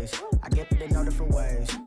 days. I get paid in all different ways.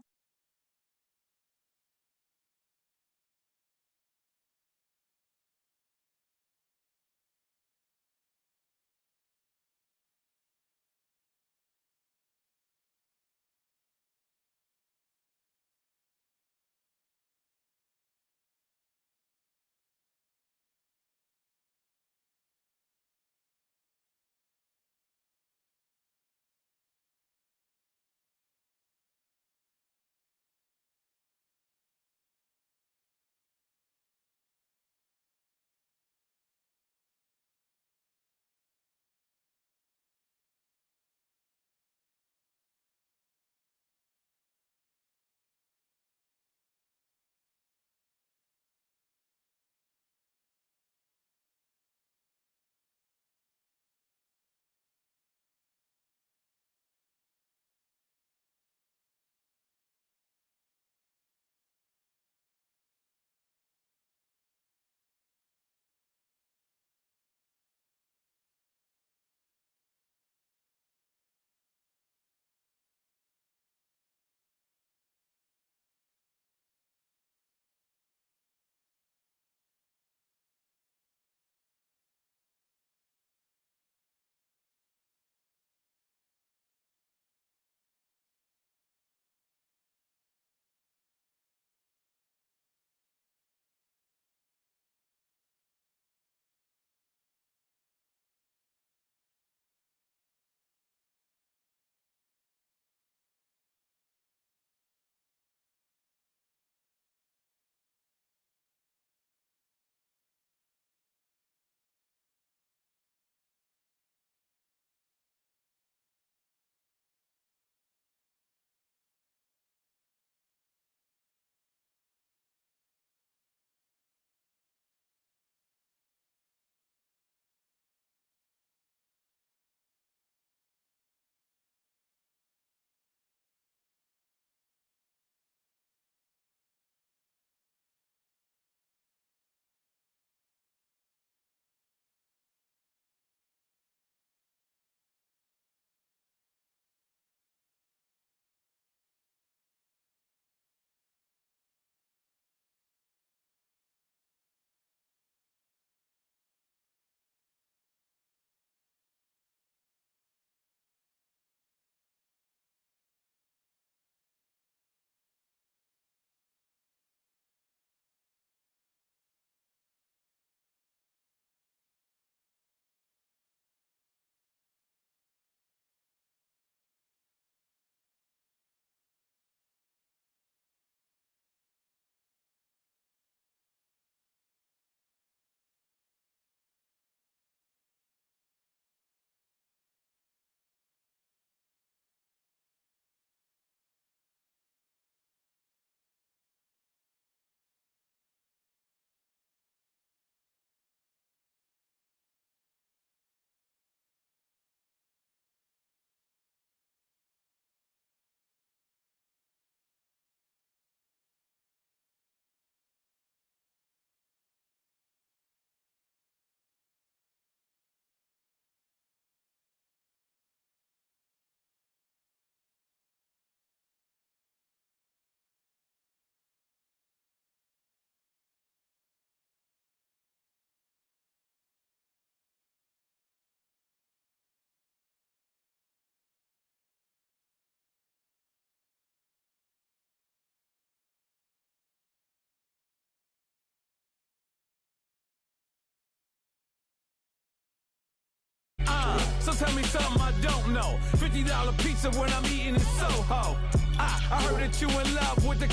So tell me something I don't know. $50 pizza when I'm eating in Soho. I heard that you in love with the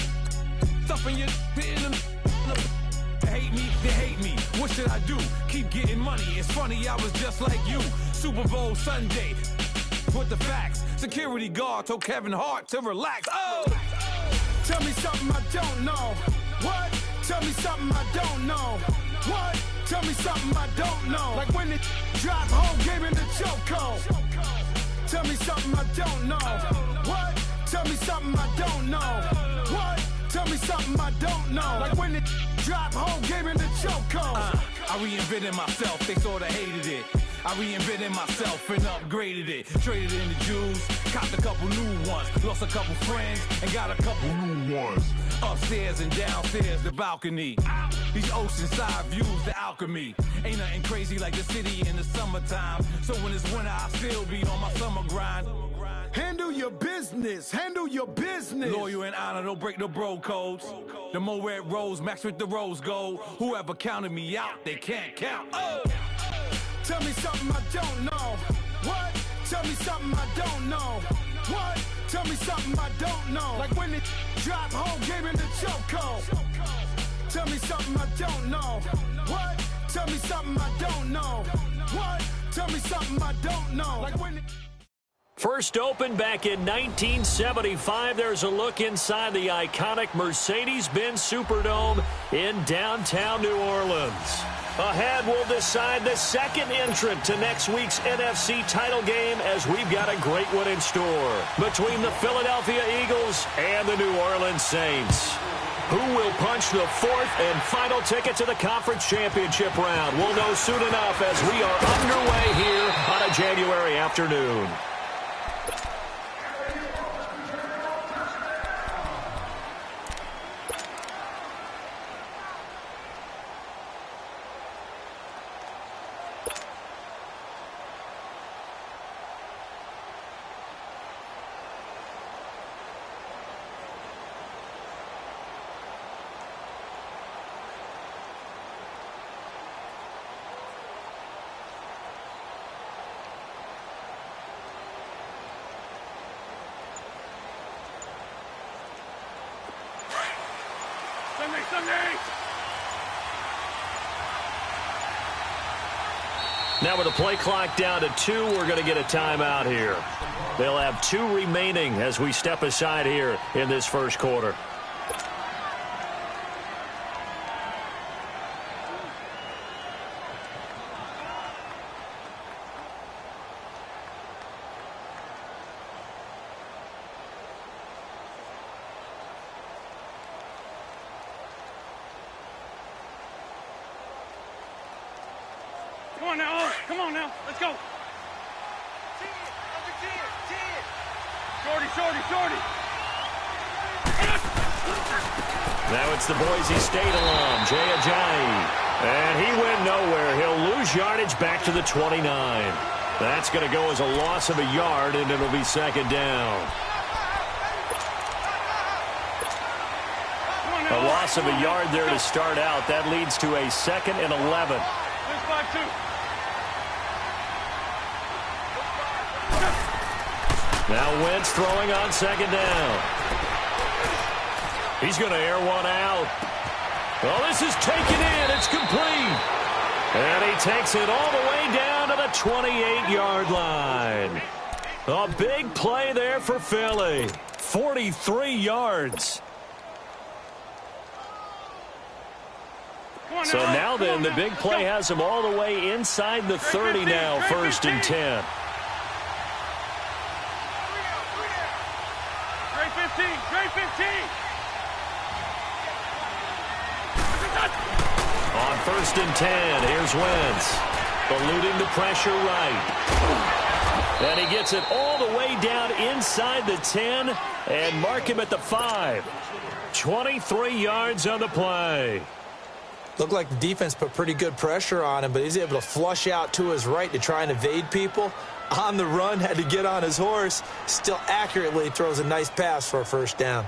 stuff in your hate me, they hate me. What should I do? Keep getting money. It's funny, I was just like you. Super Bowl Sunday. With the facts. Security guard told Kevin Hart to relax. Oh! Tell me something I don't know. What? Tell me something I don't know. What? Tell me something I don't know. Like when it drive home, gave him the chokehold. Tell me something I don't know. What? Tell me something I don't know. What? Tell me something I don't know. Like when it drive home, gave him the chokehold. I reinvented myself, they sorta hated it. I reinvented myself and upgraded it. Traded in the jewels, copped a couple new ones. Lost a couple friends and got a couple new ones. Upstairs and downstairs, the balcony. These oceanside views, the alchemy. Ain't nothing crazy like the city in the summertime. So when it's winter, I still be on my summer grind. Handle your business. Handle your business. Loyal and honor, don't break the bro codes. The more red rose, max with the rose gold. Whoever counted me out, they can't count. Oh! Tell me something I don't know. What? Tell me something I don't know. What? Tell me something I don't know. Like when it dropped home, gave in the chokehold. Tell me something I don't know. What? Tell me something I don't know. What? Tell me something I don't know. Like when it... First opened back in 1975, there's a look inside the iconic Mercedes-Benz Superdome in downtown New Orleans. Ahead, we'll decide the second entrant to next week's NFC title game as we've got a great one in store between the Philadelphia Eagles and the New Orleans Saints. Who will punch the fourth and final ticket to the conference championship round? We'll know soon enough as we are underway here on a January afternoon. Now with the play clock down to 2, we're going to get a timeout here. They'll have 2 remaining as we step aside here in this first quarter. Come on now, let's go. Shorty. Now it's the Boise State alum, Jay Ajayi. And he went nowhere. He'll lose yardage back to the 29. That's going to go as a loss of a yard, and it'll be second down. A loss of a yard there to start out. That leads to a 2nd and 11. Now Wentz throwing on second down. He's going to air one out. Well, this is taken in. It's complete. And he takes it all the way down to the 28-yard line. A big play there for Philly. 43 yards. So now then, the big play has him all the way inside the 30 now, 1st and 10. Trey 15. On 1st and 10, here's Wentz. Eluding the pressure right. And he gets it all the way down inside the 10 and mark him at the 5. 23 yards on the play. Looked like the defense put pretty good pressure on him, but he's able to flush out to his right to try and evade people. On the run, had to get on his horse. Still accurately throws a nice pass for a first down.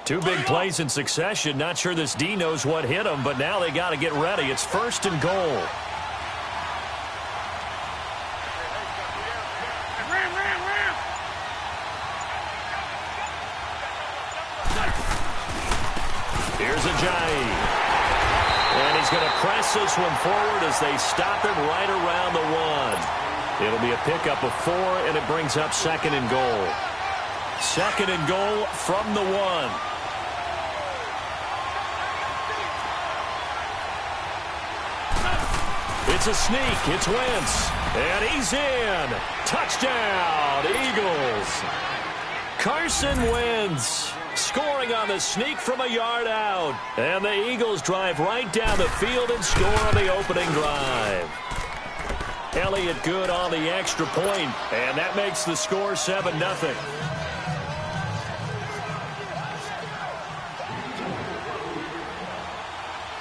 2 big plays in succession. Not sure this D knows what hit him, but now they got to get ready. It's 1st and goal. Here's Ajayi. And he's going to press this one forward as they stop him right around the 1. It'll be a pickup of 4, and it brings up 2nd and goal. 2nd and goal from the 1. It's a sneak. It's Wentz. And he's in. Touchdown, Eagles. Carson Wentz scoring on the sneak from a yard out. And the Eagles drive right down the field and score on the opening drive. Elliott good on the extra point, and that makes the score 7-0.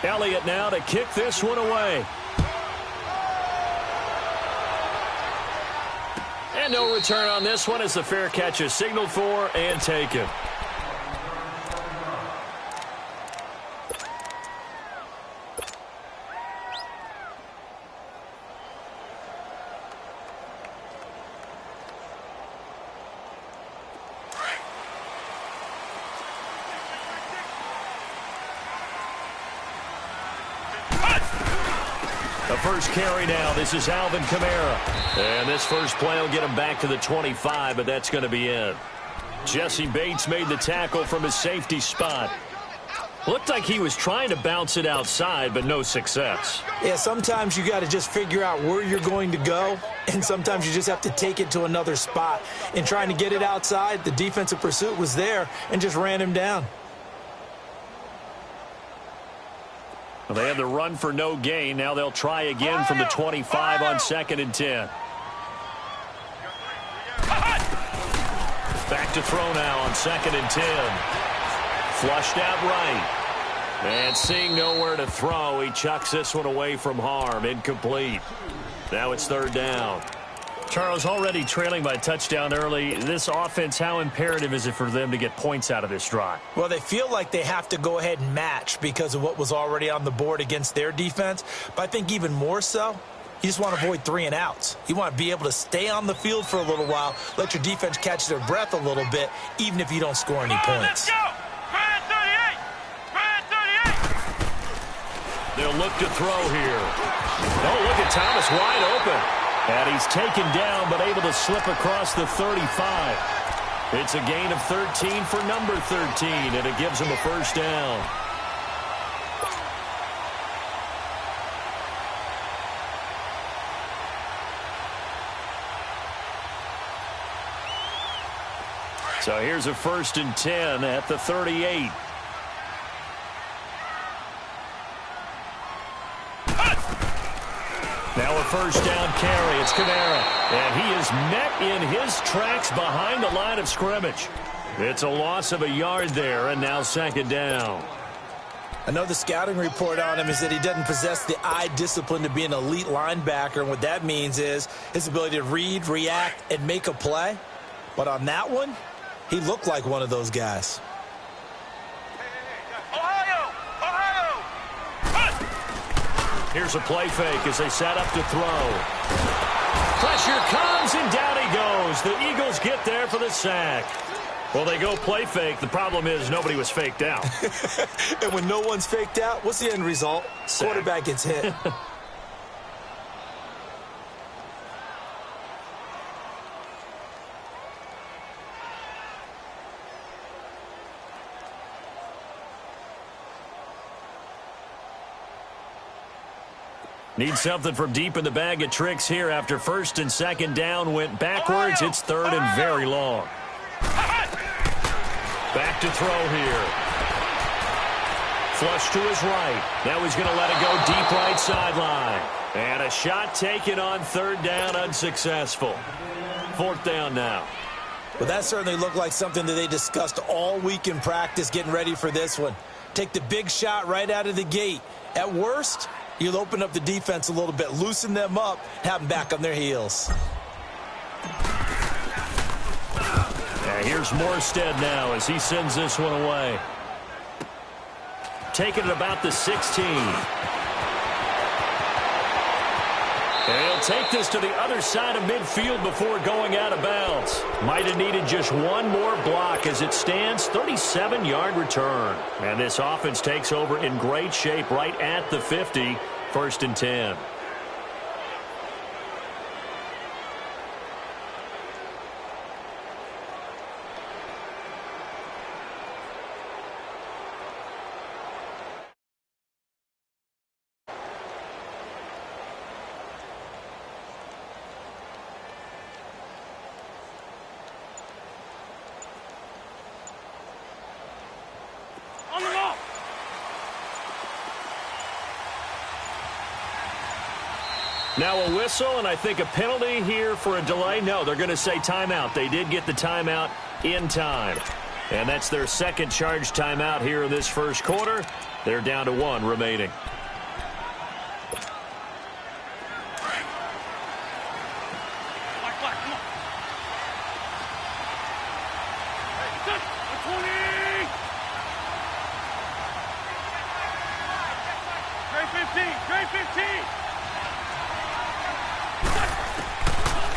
Elliott now to kick this one away. And no return on this one as the fair catch is signaled for and taken. The first carry now. This is Alvin Kamara. And this first play will get him back to the 25, but that's going to be it. Jesse Bates made the tackle from his safety spot. Looked like he was trying to bounce it outside, but no success. Yeah, sometimes you got to just figure out where you're going to go, and sometimes you just have to take it to another spot. In trying to get it outside, the defensive pursuit was there and just ran him down. Well, they had the run for no gain. Now they'll try again from the 25 on 2nd and 10. Back to throw now on 2nd and 10. Flushed out right. And seeing nowhere to throw, he chucks this one away from harm. Incomplete. Now it's 3rd down. Charles, already trailing by a touchdown early. This offense, how imperative is it for them to get points out of this drive? Well, they feel like they have to go ahead and match because of what was already on the board against their defense. But I think even more so, you just want to avoid 3 and outs. You want to be able to stay on the field for a little while, let your defense catch their breath a little bit, even if you don't score any points. Let's go! Try 38! Try 38! They'll look to throw here. Oh, look at Thomas wide open. And he's taken down, but able to slip across the 35. It's a gain of 13 for number 13, and it gives him a first down. So here's a 1st and 10 at the 38. Now a first down carry. It's Kamara. And he is met in his tracks behind the line of scrimmage. It's a loss of a yard there, and now 2nd down. I know the scouting report on him is that he doesn't possess the eye discipline to be an elite linebacker, and what that means is his ability to read, react, and make a play. But on that one, he looked like one of those guys. Here's a play fake as they set up to throw. Pressure comes, and down he goes. The Eagles get there for the sack. Well, they go play fake. The problem is nobody was faked out. And when no one's faked out, what's the end result? Sack. Quarterback gets hit. Need something from deep in the bag of tricks here after 1st and 2nd down went backwards. It's 3rd and very long. Back to throw here. Flush to his right. Now he's going to let it go deep right sideline. And a shot taken on 3rd down, unsuccessful. 4th down now. But that certainly looked like something that they discussed all week in practice getting ready for this one. Take the big shot right out of the gate. At worst, you'll open up the defense a little bit, loosen them up, have them back on their heels. Yeah, here's Morstead now as he sends this one away. Taking it about the 16. And he'll take this to the other side of midfield before going out of bounds. Might have needed just one more block as it stands, 37-yard return. And this offense takes over in great shape right at the 50, 1st and 10. Now a whistle, and I think a penalty here for a delay. No, they're going to say timeout. They did get the timeout in time. And that's their second charge timeout here in this first quarter. They're down to 1 remaining.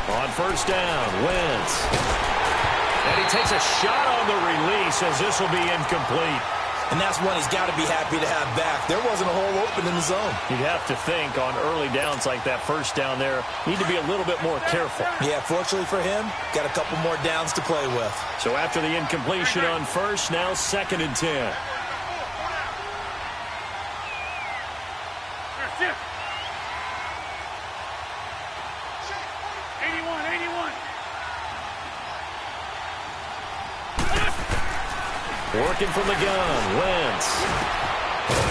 On first down, Wentz. And he takes a shot on the release as this will be incomplete. And that's one he's got to be happy to have back. There wasn't a hole open in the zone. You'd have to think on early downs like that first down there, need to be a little bit more careful. Yeah, fortunately for him, got a couple more downs to play with. So after the incompletion on first, now 2nd and 10. Working from the gun, Wentz.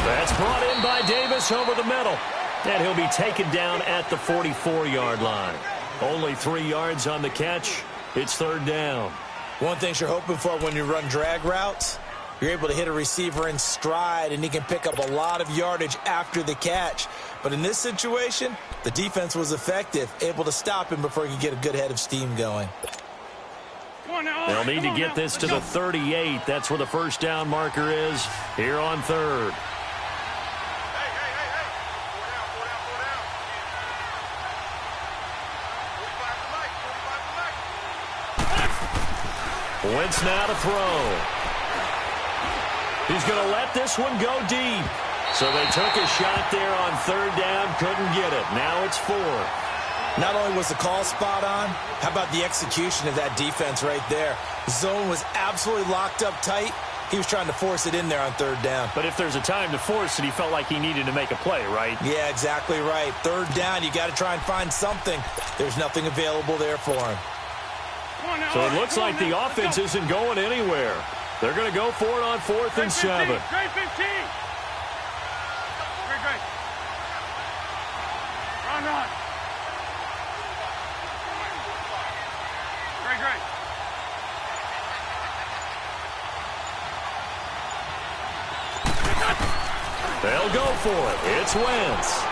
That's brought in by Davis over the middle. And he'll be taken down at the 44-yard line. Only 3 yards on the catch. It's 3rd down. One thing you're hoping for when you run drag routes, you're able to hit a receiver in stride, and he can pick up a lot of yardage after the catch. But in this situation, the defense was effective, able to stop him before he could get a good head of steam going. They'll need to get this to the 38. That's where the first down marker is here on 3rd. Wentz now to throw. He's going to let this one go deep. So they took a shot there on 3rd down, couldn't get it. Now it's 4th. Not only was the call spot on, how about the execution of that defense right there? The zone was absolutely locked up tight. He was trying to force it in there on 3rd down. But if there's a time to force it, he felt like he needed to make a play, right? Yeah, exactly right. 3rd down, you got to try and find something. There's nothing available there for him. So it looks like the offense isn't going anywhere. They're going to go for it on 4th and 7. Great 15. Great. Run. Great. They'll go for it. It's Wentz.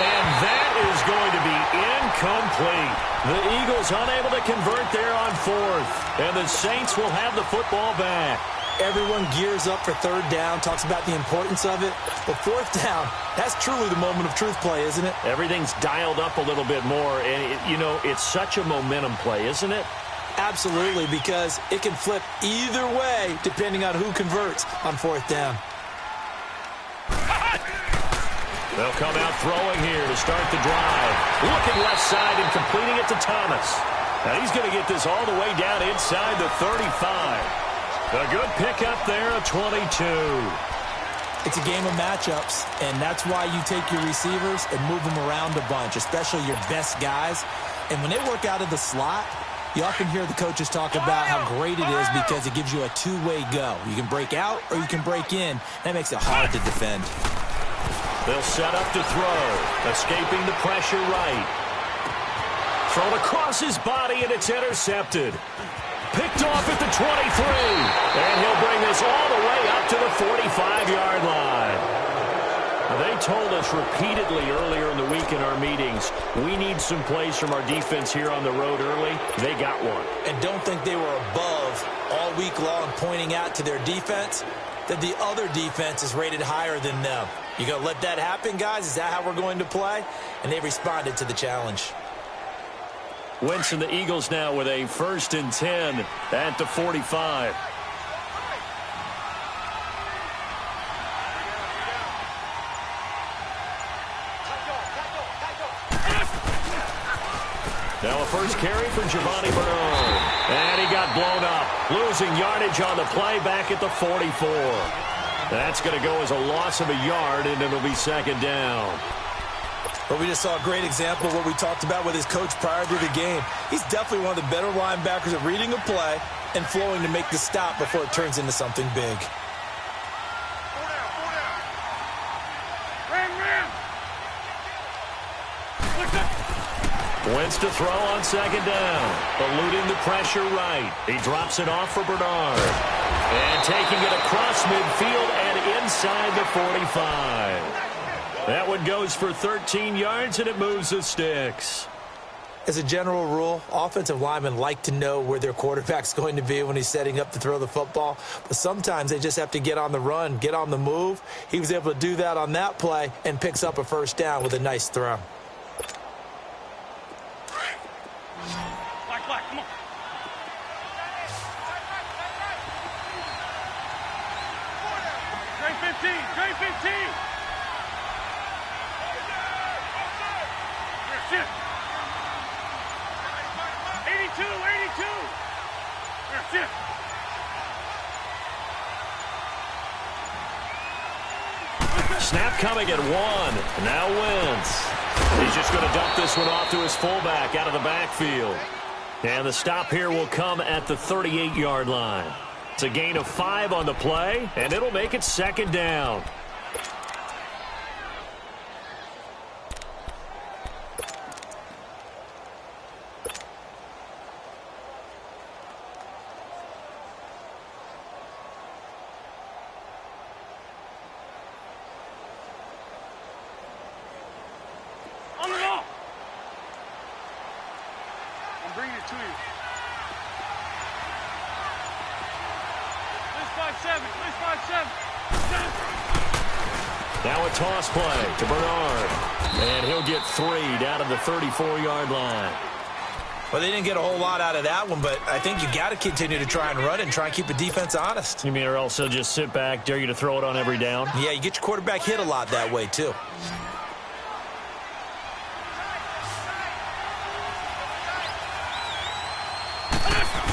And that is going to be incomplete. The Eagles unable to convert there on 4th. And the Saints will have the football back. Everyone gears up for 3rd down, talks about the importance of it. But 4th down, that's truly the moment of truth play, isn't it? Everything's dialed up a little bit more. And, it's such a momentum play, isn't it? Absolutely, because it can flip either way depending on who converts on 4th down. They'll come out throwing here to start the drive. Looking left side and completing it to Thomas. And he's going to get this all the way down inside the 35. A good pickup there, a 22. It's a game of matchups, and that's why you take your receivers and move them around a bunch, especially your best guys. And when they work out of the slot, you often hear the coaches talk about how great it is because it gives you a two-way go. You can break out or you can break in. That makes it hard to defend. They'll set up to throw, escaping the pressure right. Thrown across his body, and it's intercepted. Picked off at the 23. And he'll bring this all the way up to the 45-yard line. Now, they told us repeatedly earlier in the week in our meetings, we need some plays from our defense here on the road early. They got one. And don't think they were above all week long pointing out to their defense that the other defense is rated higher than them. You going to let that happen, guys? Is that how we're going to play? And they responded to the challenge. Wentz and the Eagles now with a 1st and 10 at the 45. Now a first carry for Giovanni Bernard. And he got blown up, losing yardage on the play back at the 44. That's going to go as a loss of a yard, and it'll be 2nd down. But we just saw a great example of what we talked about with his coach prior to the game. He's definitely one of the better linebackers at reading a play and flowing to make the stop before it turns into something big. Ram. Wentz to throw on second down. Eluding the pressure right. He drops it off for Bernard. And taking it across midfield and inside the 45. That one goes for 13 yards, and it moves the sticks. As a general rule, offensive linemen like to know where their quarterback's going to be when he's setting up to throw the football. But sometimes they just have to get on the run, get on the move. He was able to do that on that play and picks up a first down with a nice throw. Black, come on. Trey 15, Trey 15. Here, sit. 82, 82. Here, sit. Snap coming at 1. Now Wentz. He's just going to dump this one off to his fullback out of the backfield. And the stop here will come at the 38-yard line. It's a gain of 5 on the play, and it'll make it second down. On the ball. I'm bringing it to you. Please 5-7. Please 5-7. Now a toss play to Bernard. And he'll get 3 down to the 34-yard line. Well, they didn't get a whole lot out of that one, but I think you got to continue to try and run it and try and keep the defense honest. You mean or else they'll just sit back, dare you to throw it on every down? Yeah, you get your quarterback hit a lot that way, too.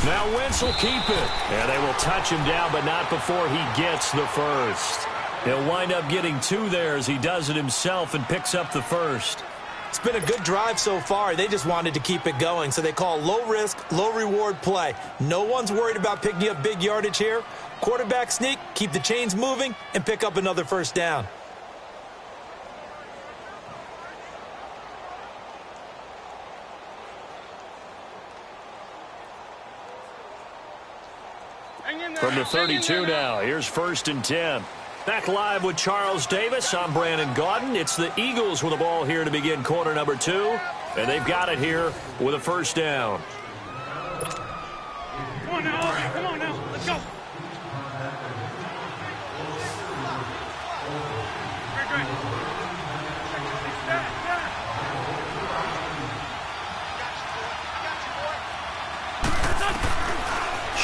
Now Wentz will keep it. And they will touch him down, but not before he gets the first. He'll wind up getting 2 there as he does it himself and picks up the first. It's been a good drive so far. They just wanted to keep it going, so they call low-risk, low-reward play. No one's worried about picking up big yardage here. Quarterback sneak, keep the chains moving, and pick up another first down. From the 32 now, here's 1st and 10. Back live with Charles Davis. I'm Brandon Gaudin. It's the Eagles with the ball here to begin quarter number 2. And they've got it here with a first down. Come on now. Come on now. Let's go. Great.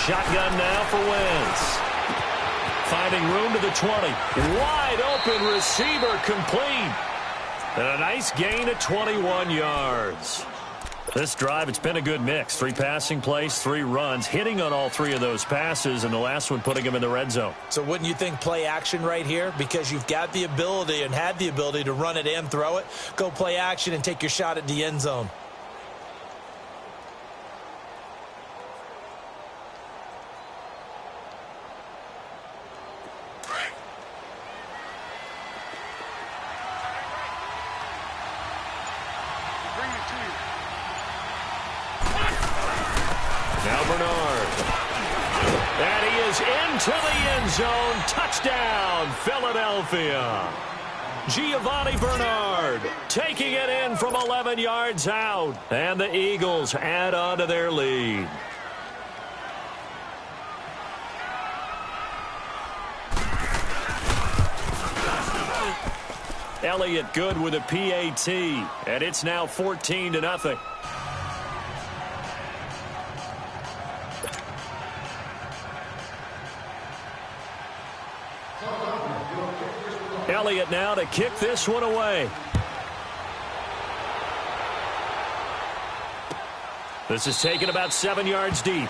Shotgun now for Wentz. Finding room to the 20. Wide open receiver complete. And a nice gain of 21 yards. This drive, it's been a good mix. 3 passing plays, 3 runs, hitting on all 3 of those passes, and the last one putting him in the red zone. So wouldn't you think play action right here? Because you've got the ability and had the ability to run it and throw it. Go play action and take your shot at the end zone. Now Bernard. And he is into the end zone. Touchdown, Philadelphia. Giovanni Bernard taking it in from 11 yards out. And the Eagles add on to their lead. Elliott good with a PAT. And it's now 14-0. Elliott now to kick this one away. This is taken about 7 yards deep.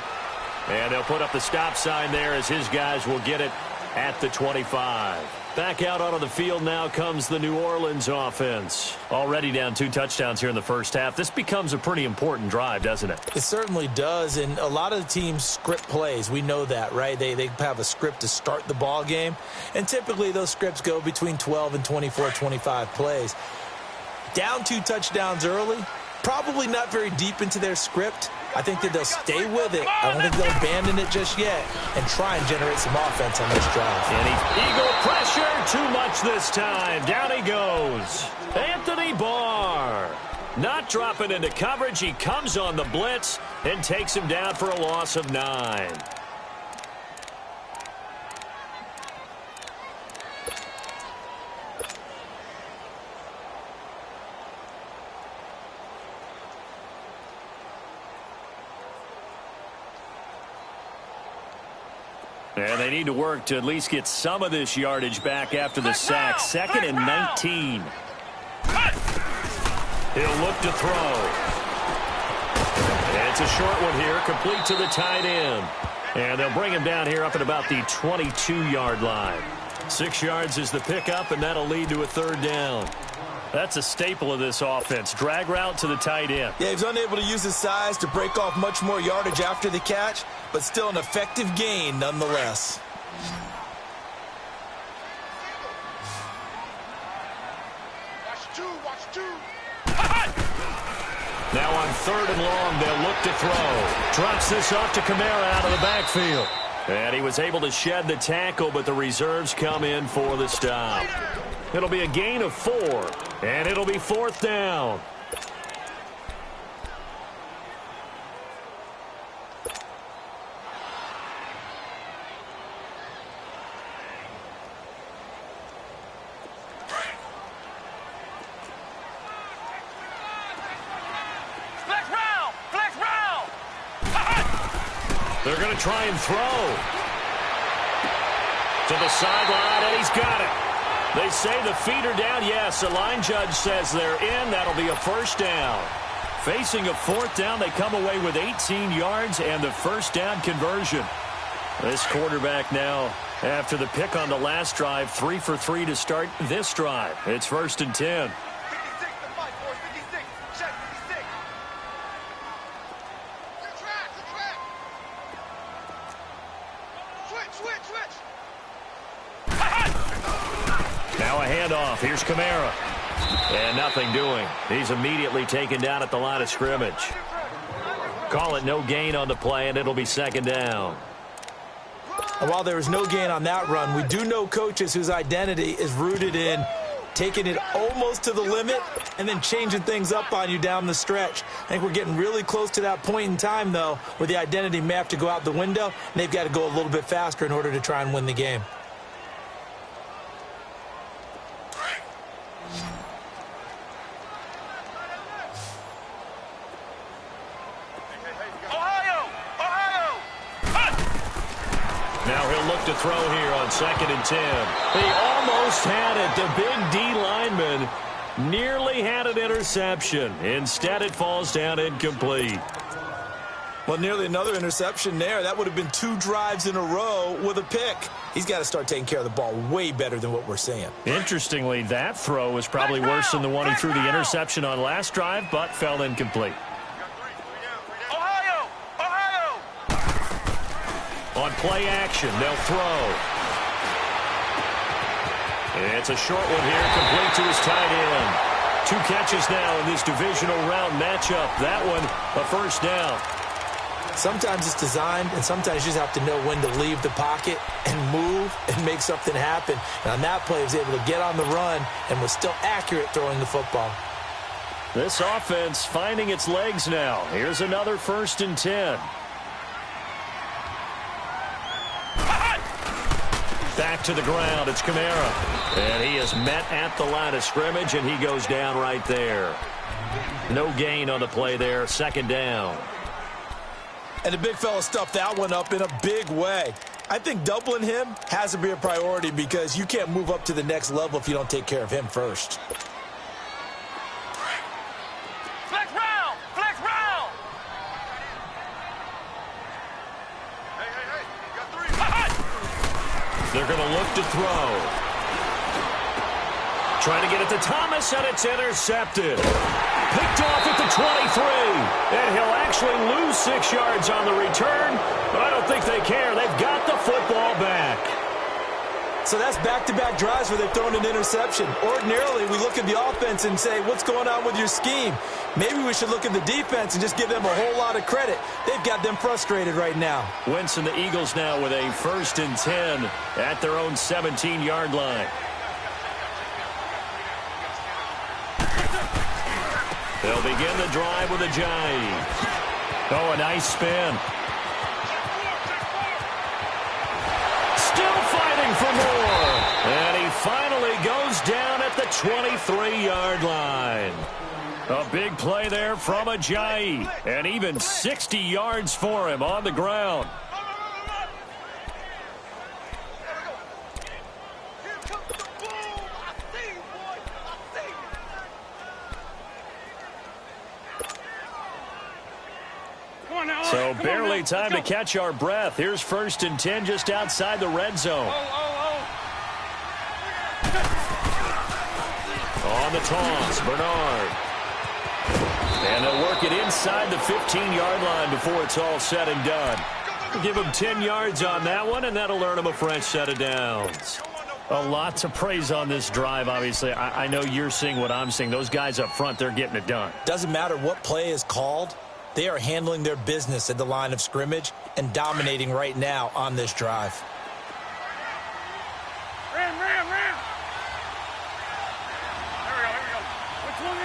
And they'll put up the stop sign there as his guys will get it at the 25. Back out onto the field now comes the New Orleans offense. Already down 2 touchdowns here in the first half. This becomes a pretty important drive, doesn't it? It certainly does, and a lot of the teams script plays. We know that, right? They have a script to start the ball game, and typically those scripts go between 12 and 24, 25 plays. Down 2 touchdowns early, probably not very deep into their script. I think that they'll stay with it. I don't think they'll abandon it just yet and try and generate some offense on this drive. And Eagle pressure, too much this time. Down he goes. Anthony Barr. Not dropping into coverage. He comes on the blitz and takes him down for a loss of 9. And they need to work to at least get some of this yardage back after the sack. 2nd and 19. He'll look to throw. It's a short one here, complete to the tight end. And they'll bring him down here up at about the 22-yard line. 6 yards is the pickup, and that'll lead to a 3rd down. That's a staple of this offense. Drag route to the tight end. Yeah, he's unable to use his size to break off much more yardage after the catch, but still an effective gain nonetheless. Watch two. Now on 3rd and long, they'll look to throw. Drops this off to Kamara out of the backfield. And he was able to shed the tackle, but the reserves come in for the stop. It'll be a gain of 4, and it'll be 4th down. Flex round. They're going to try and throw. To the sideline, and he's got it. They say the feet are down. Yes, the line judge says they're in. That'll be a 1st down. Facing a 4th down, they come away with 18 yards and the 1st down conversion. This quarterback now, after the pick on the last drive, 3 for 3 to start this drive. It's 1st and 10. 56 to 5, boys. 56. Check 56. Good track. Switch. Now a handoff. Here's Kamara. And nothing doing. He's immediately taken down at the line of scrimmage. Call it no gain on the play, and it'll be 2nd down. And while there was no gain on that run, we do know coaches whose identity is rooted in taking it almost to the limit and then changing things up on you down the stretch. I think we're getting really close to that point in time, though, where the identity may have to go out the window, and they've got to go a little bit faster in order to try and win the game. Now he'll look to throw here on 2nd and 10. He almost had it. The big D lineman nearly had an interception. Instead, it falls down incomplete. Well, nearly another interception there. That would have been 2 drives in a row with a pick. He's got to start taking care of the ball way better than what we're seeing. Interestingly, that throw was probably worse than the one he threw the interception on last drive, but fell incomplete. On play action, they'll throw. It's a short one here, complete to his tight end. 2 catches now in this divisional round matchup. That one, a 1st down. Sometimes it's designed, and sometimes you just have to know when to leave the pocket and move and make something happen. And on that play, he was able to get on the run and was still accurate throwing the football. This offense finding its legs now. Here's another 1st and 10. Back to the ground. It's Kamara. And he is met at the line of scrimmage, and he goes down right there. No gain on the play there. 2nd down. And the big fella stuffed that one up in a big way. I think doubling him has to be a priority because you can't move up to the next level if you don't take care of him first. Flex round. Hey. You got 3. They're going to look to throw. Trying to get it to Thomas, and it's intercepted. Picked off at the 23. And he'll actually lose 6 yards on the return, but I don't think they care. They've got the football back. So that's back-to-back drives where they've thrown an interception. Ordinarily, we look at the offense and say, what's going on with your scheme? Maybe we should look at the defense and just give them a whole lot of credit. They've got them frustrated right now. Wentz and the Eagles now with a 1st and 10 at their own 17-yard line. They'll begin the drive with a jive. Oh, a nice spin. Still fighting for more. And he finally goes down at the 23-yard line. A big play there from Ajayi. And even 60 yards for him on the ground. So barely time to catch our breath. Here's 1st and 10 just outside the red zone. On the toss, Bernard. And they'll work it inside the 15-yard line before it's all said and done. Give them 10 yards on that one, and that'll earn them a fresh set of downs. A lot to praise on this drive, obviously. I know you're seeing what I'm seeing. Those guys up front, they're getting it done. Doesn't matter what play is called. They are handling their business at the line of scrimmage and dominating right now on this drive. Ram. Here we go. Which one?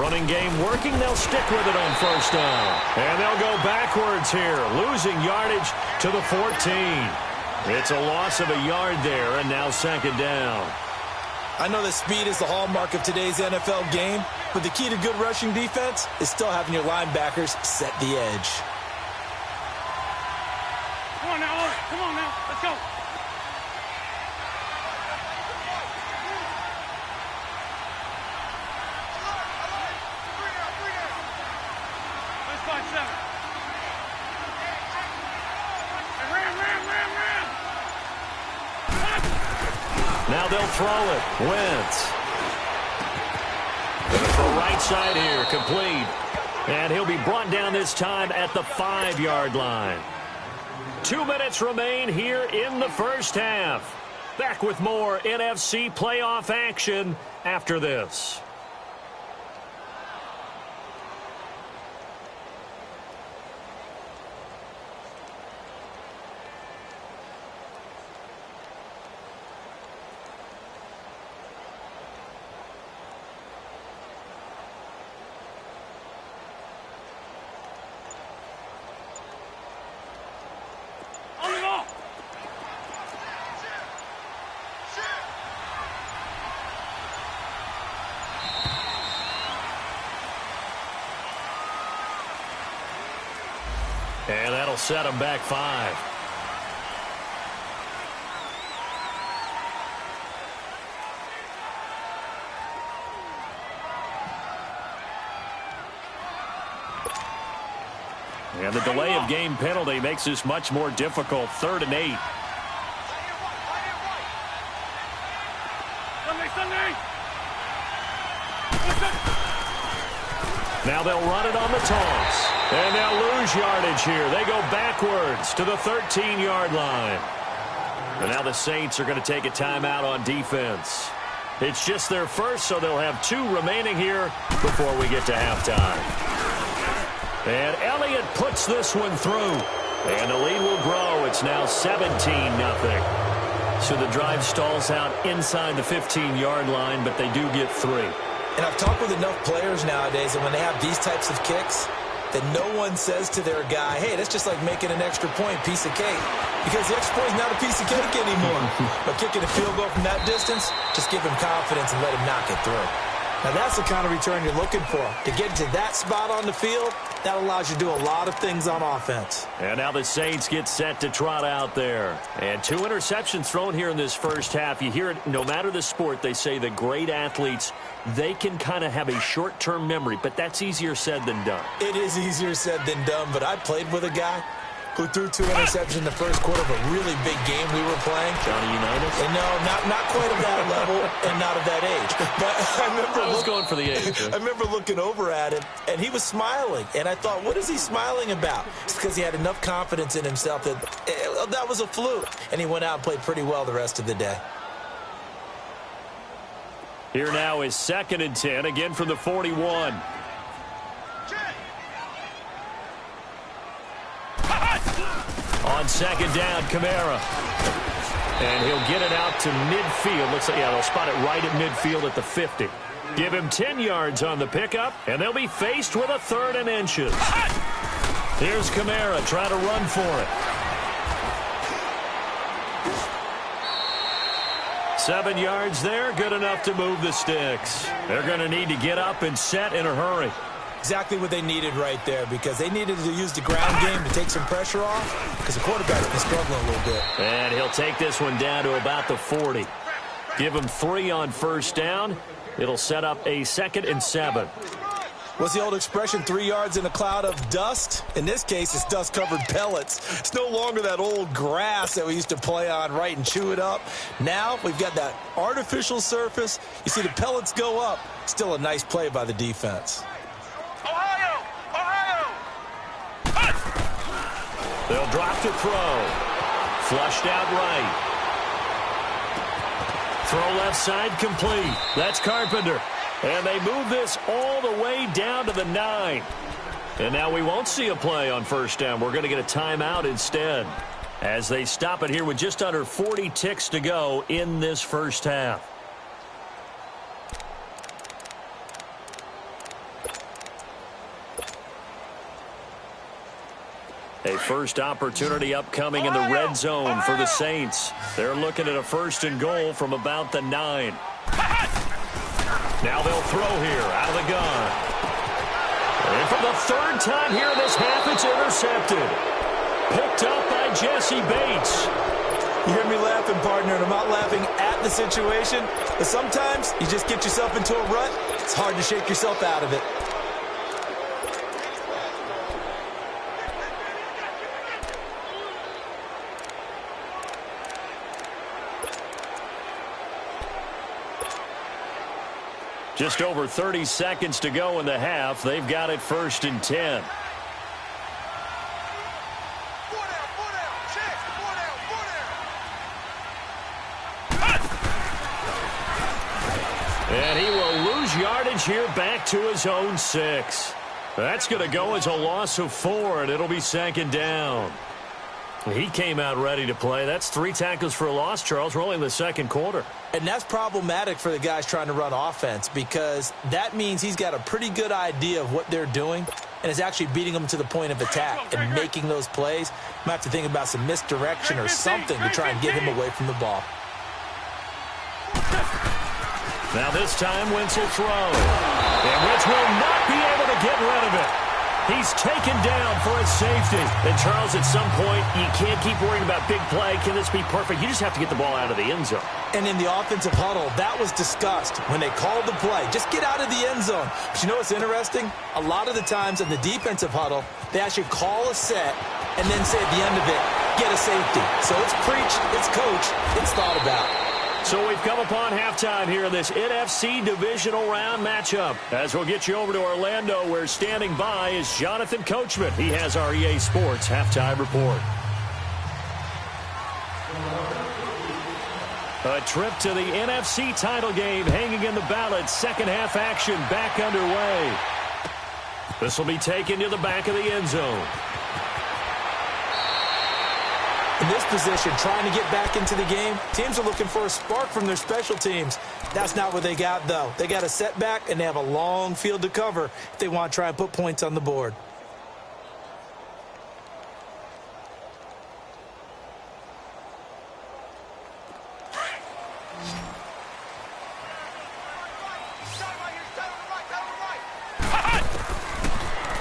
Running game working. They'll stick with it on 1st down. And they'll go backwards here, losing yardage to the 14. It's a loss of a yard there, and now 2nd down. I know that speed is the hallmark of today's NFL game, but the key to good rushing defense is still having your linebackers set the edge. Come on now. Let's go. Let's 5-7. Ram. Now they'll throw it. Wentz. Gonna throw right side here. Complete. And he'll be brought down this time at the 5-yard line. 2 minutes remain here in the first half. Back with more NFC playoff action after this. And that'll set them back 5. And the delay of game penalty makes this much more difficult. 3rd and 8. Now they'll run it on the toss. And they'll lose yardage here. They go backwards to the 13-yard line. And now the Saints are going to take a timeout on defense. It's just their first, so they'll have 2 remaining here before we get to halftime. And Elliott puts this one through. And the lead will grow. It's now 17-0. So the drive stalls out inside the 15-yard line, but they do get 3. And I've talked with enough players nowadays that when they have these types of kicks, that no one says to their guy, hey, that's just like making an extra point, piece of cake. Because the extra point is not a piece of cake anymore. But kicking a field goal from that distance, just give him confidence and let him knock it through. Now that's the kind of return you're looking for. To get to that spot on the field, that allows you to do a lot of things on offense. And now the Saints get set to trot out there. And 2 interceptions thrown here in this first half. You hear it, no matter the sport, they say the great athletes, they can kind of have a short-term memory, but that's easier said than done. It is easier said than done, but I played with a guy who threw 2 interceptions in the first quarter of a really big game we were playing. Johnny Unitas? And no, not quite of that level and not of that age. But I was going for the age. I remember looking over at him, and he was smiling. And I thought, what is he smiling about? It's because he had enough confidence in himself that that was a fluke. And he went out and played pretty well the rest of the day. Here now is 2nd and 10, again from the 41. On 2nd down, Kamara. And he'll get it out to midfield. Looks like, yeah, they'll spot it right at midfield at the 50. Give him 10 yards on the pickup, and they'll be faced with a 3rd and inches. Here's Kamara trying to run for it. 7 yards there, good enough to move the sticks. They're going to need to get up and set in a hurry. Exactly what they needed right there, because they needed to use the ground game to take some pressure off, because the quarterback's been struggling a little bit. And he'll take this one down to about the 40. Give him 3 on 1st down. It'll set up a 2nd and 7. What's the old expression, 3 yards in a cloud of dust? In this case, it's dust-covered pellets. It's no longer that old grass that we used to play on, right, and chew it up. Now we've got that artificial surface. You see the pellets go up. Still a nice play by the defense. Ohio! Ohio! They'll drop to throw. Flushed out right. Throw left side complete. That's Carpenter. And they move this all the way down to the 9. And now we won't see a play on 1st down. We're going to get a timeout instead, as they stop it here with just under 40 ticks to go in this first half. A first opportunity upcoming in the red zone for the Saints. They're looking at a 1st and goal from about the 9. Now they'll throw here out of the gun. And for the 3rd time here in this half, it's intercepted. Picked up by Jesse Bates. You hear me laughing, partner, and I'm not laughing at the situation, but sometimes you just get yourself into a rut. It's hard to shake yourself out of it. Just over 30 seconds to go in the half. They've got it 1st and 10. And he will lose yardage here back to his own 6. That's going to go as a loss of 4, and it'll be 2nd down. He came out ready to play. That's 3 tackles for a loss, Charles. We're only in the 2nd quarter. And that's problematic for the guys trying to run offense, because that means he's got a pretty good idea of what they're doing and is actually beating them to the point of attack and making those plays. Might have to think about some misdirection or something to try and get him away from the ball. Now this time Wentz will throw. And Wentz will not be able to get rid of it. He's taken down for a safety. And, Charles, at some point, you can't keep worrying about big play. Can this be perfect? You just have to get the ball out of the end zone. And in the offensive huddle, that was discussed when they called the play. Just get out of the end zone. But you know what's interesting? A lot of the times in the defensive huddle, they actually call a set and then say at the end of it, get a safety. So it's preached, it's coached, it's thought about. So we've come upon halftime here in this NFC divisional round matchup. As we'll get you over to Orlando, where standing by is Jonathan Coachman. He has our EA Sports halftime report. A trip to the NFC title game hanging in the balance. Second half action back underway. This will be taken to the back of the end zone. In this position, trying to get back into the game, teams are looking for a spark from their special teams. That's not what they got, though. They got a setback, and they have a long field to cover if they want to try and put points on the board.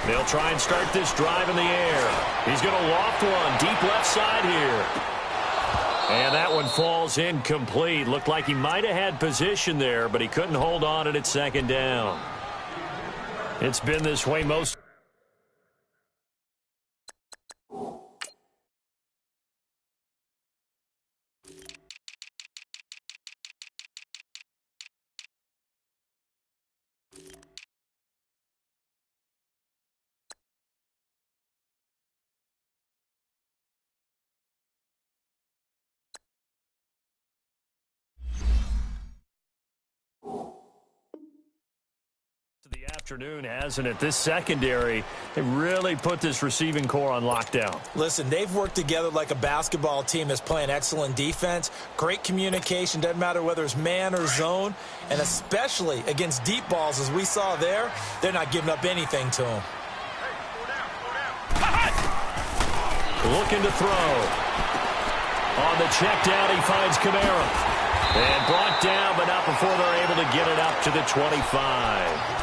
They'll try and start this drive in the air. He's going to loft one deep left side here. And that one falls incomplete. Looked like he might have had position there, but he couldn't hold on at 2nd down. It's been this way most. Afternoon, hasn't it? This secondary, they really put this receiving core on lockdown. Listen, they've worked together like a basketball team that's playing excellent defense. Great communication, doesn't matter whether it's man or zone, and especially against deep balls, as we saw there, they're not giving up anything to them. Looking to throw. On the check down, he finds Kamara. And brought down, but not before they're able to get it up to the 25.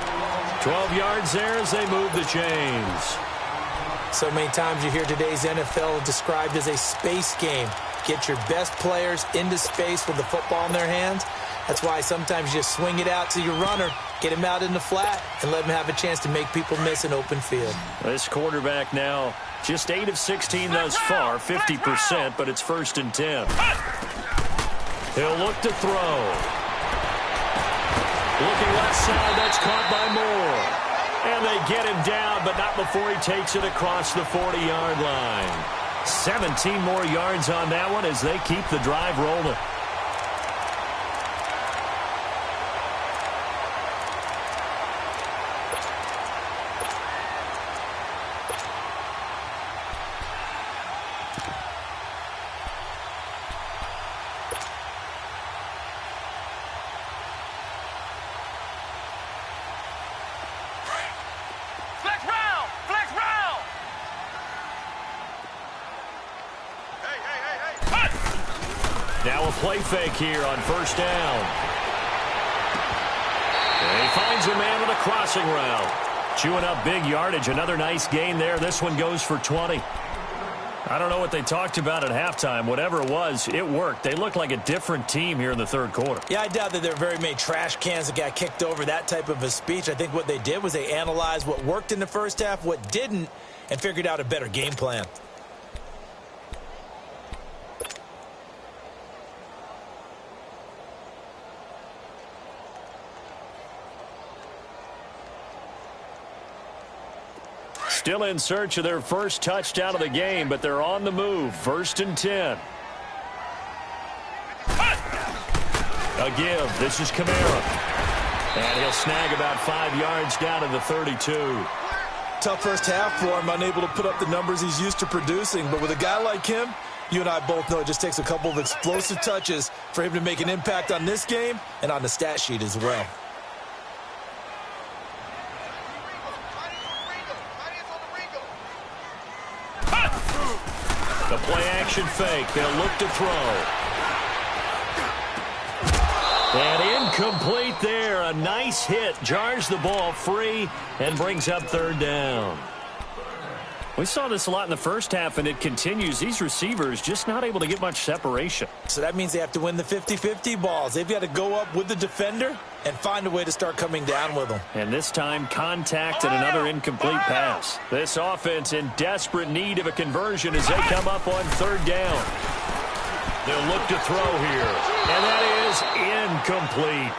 12 yards there as they move the chains. So many times you hear today's NFL described as a space game. Get your best players into space with the football in their hands. That's why sometimes you just swing it out to your runner, get him out in the flat, and let him have a chance to make people miss an open field. This quarterback now just 8 of 16 thus far, 50%, but it's 1st and 10. He'll look to throw. Looking left side, that's caught by Moore. And they get him down, but not before he takes it across the 40-yard line. 17 more yards on that one as they keep the drive rolling. Now a play fake here on 1st down. And he finds a man on a crossing route. Chewing up big yardage. Another nice gain there. This one goes for 20. I don't know what they talked about at halftime. Whatever it was, it worked. They look like a different team here in the 3rd quarter. Yeah, I doubt that there are very many trash cans that got kicked over, that type of a speech. I think what they did was they analyzed what worked in the first half, what didn't, and figured out a better game plan. Still in search of their first touchdown of the game, but they're on the move. 1st and 10. A give. This is Kamara. And he'll snag about 5 yards down to the 32. Tough first half for him, unable to put up the numbers he's used to producing. But with a guy like him, you and I both know it just takes a couple of explosive touches for him to make an impact on this game and on the stat sheet as well. The play-action fake. They'll look to throw. And incomplete there. A nice hit. Jars the ball free and brings up 3rd down. We saw this a lot in the first half, and it continues. These receivers just not able to get much separation. So that means they have to win the 50-50 balls. They've got to go up with the defender and find a way to start coming down with them. And this time, contact and another incomplete pass. This offense in desperate need of a conversion as they come up on 3rd down. They'll look to throw here. And that is incomplete.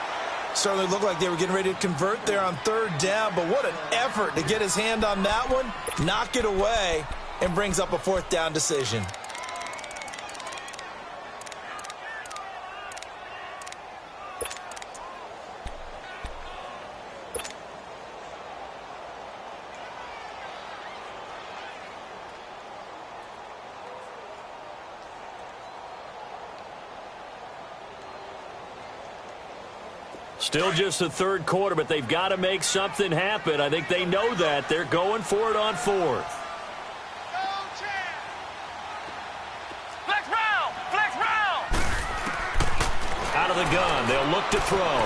Certainly looked like they were getting ready to convert there on 3rd down, but what an effort to get his hand on that one, knock it away, and brings up a 4th down decision. Still just the 3rd quarter, but they've got to make something happen. I think they know that. They're going for it on 4th. Flex round! Flex round! Out of the gun. They'll look to throw.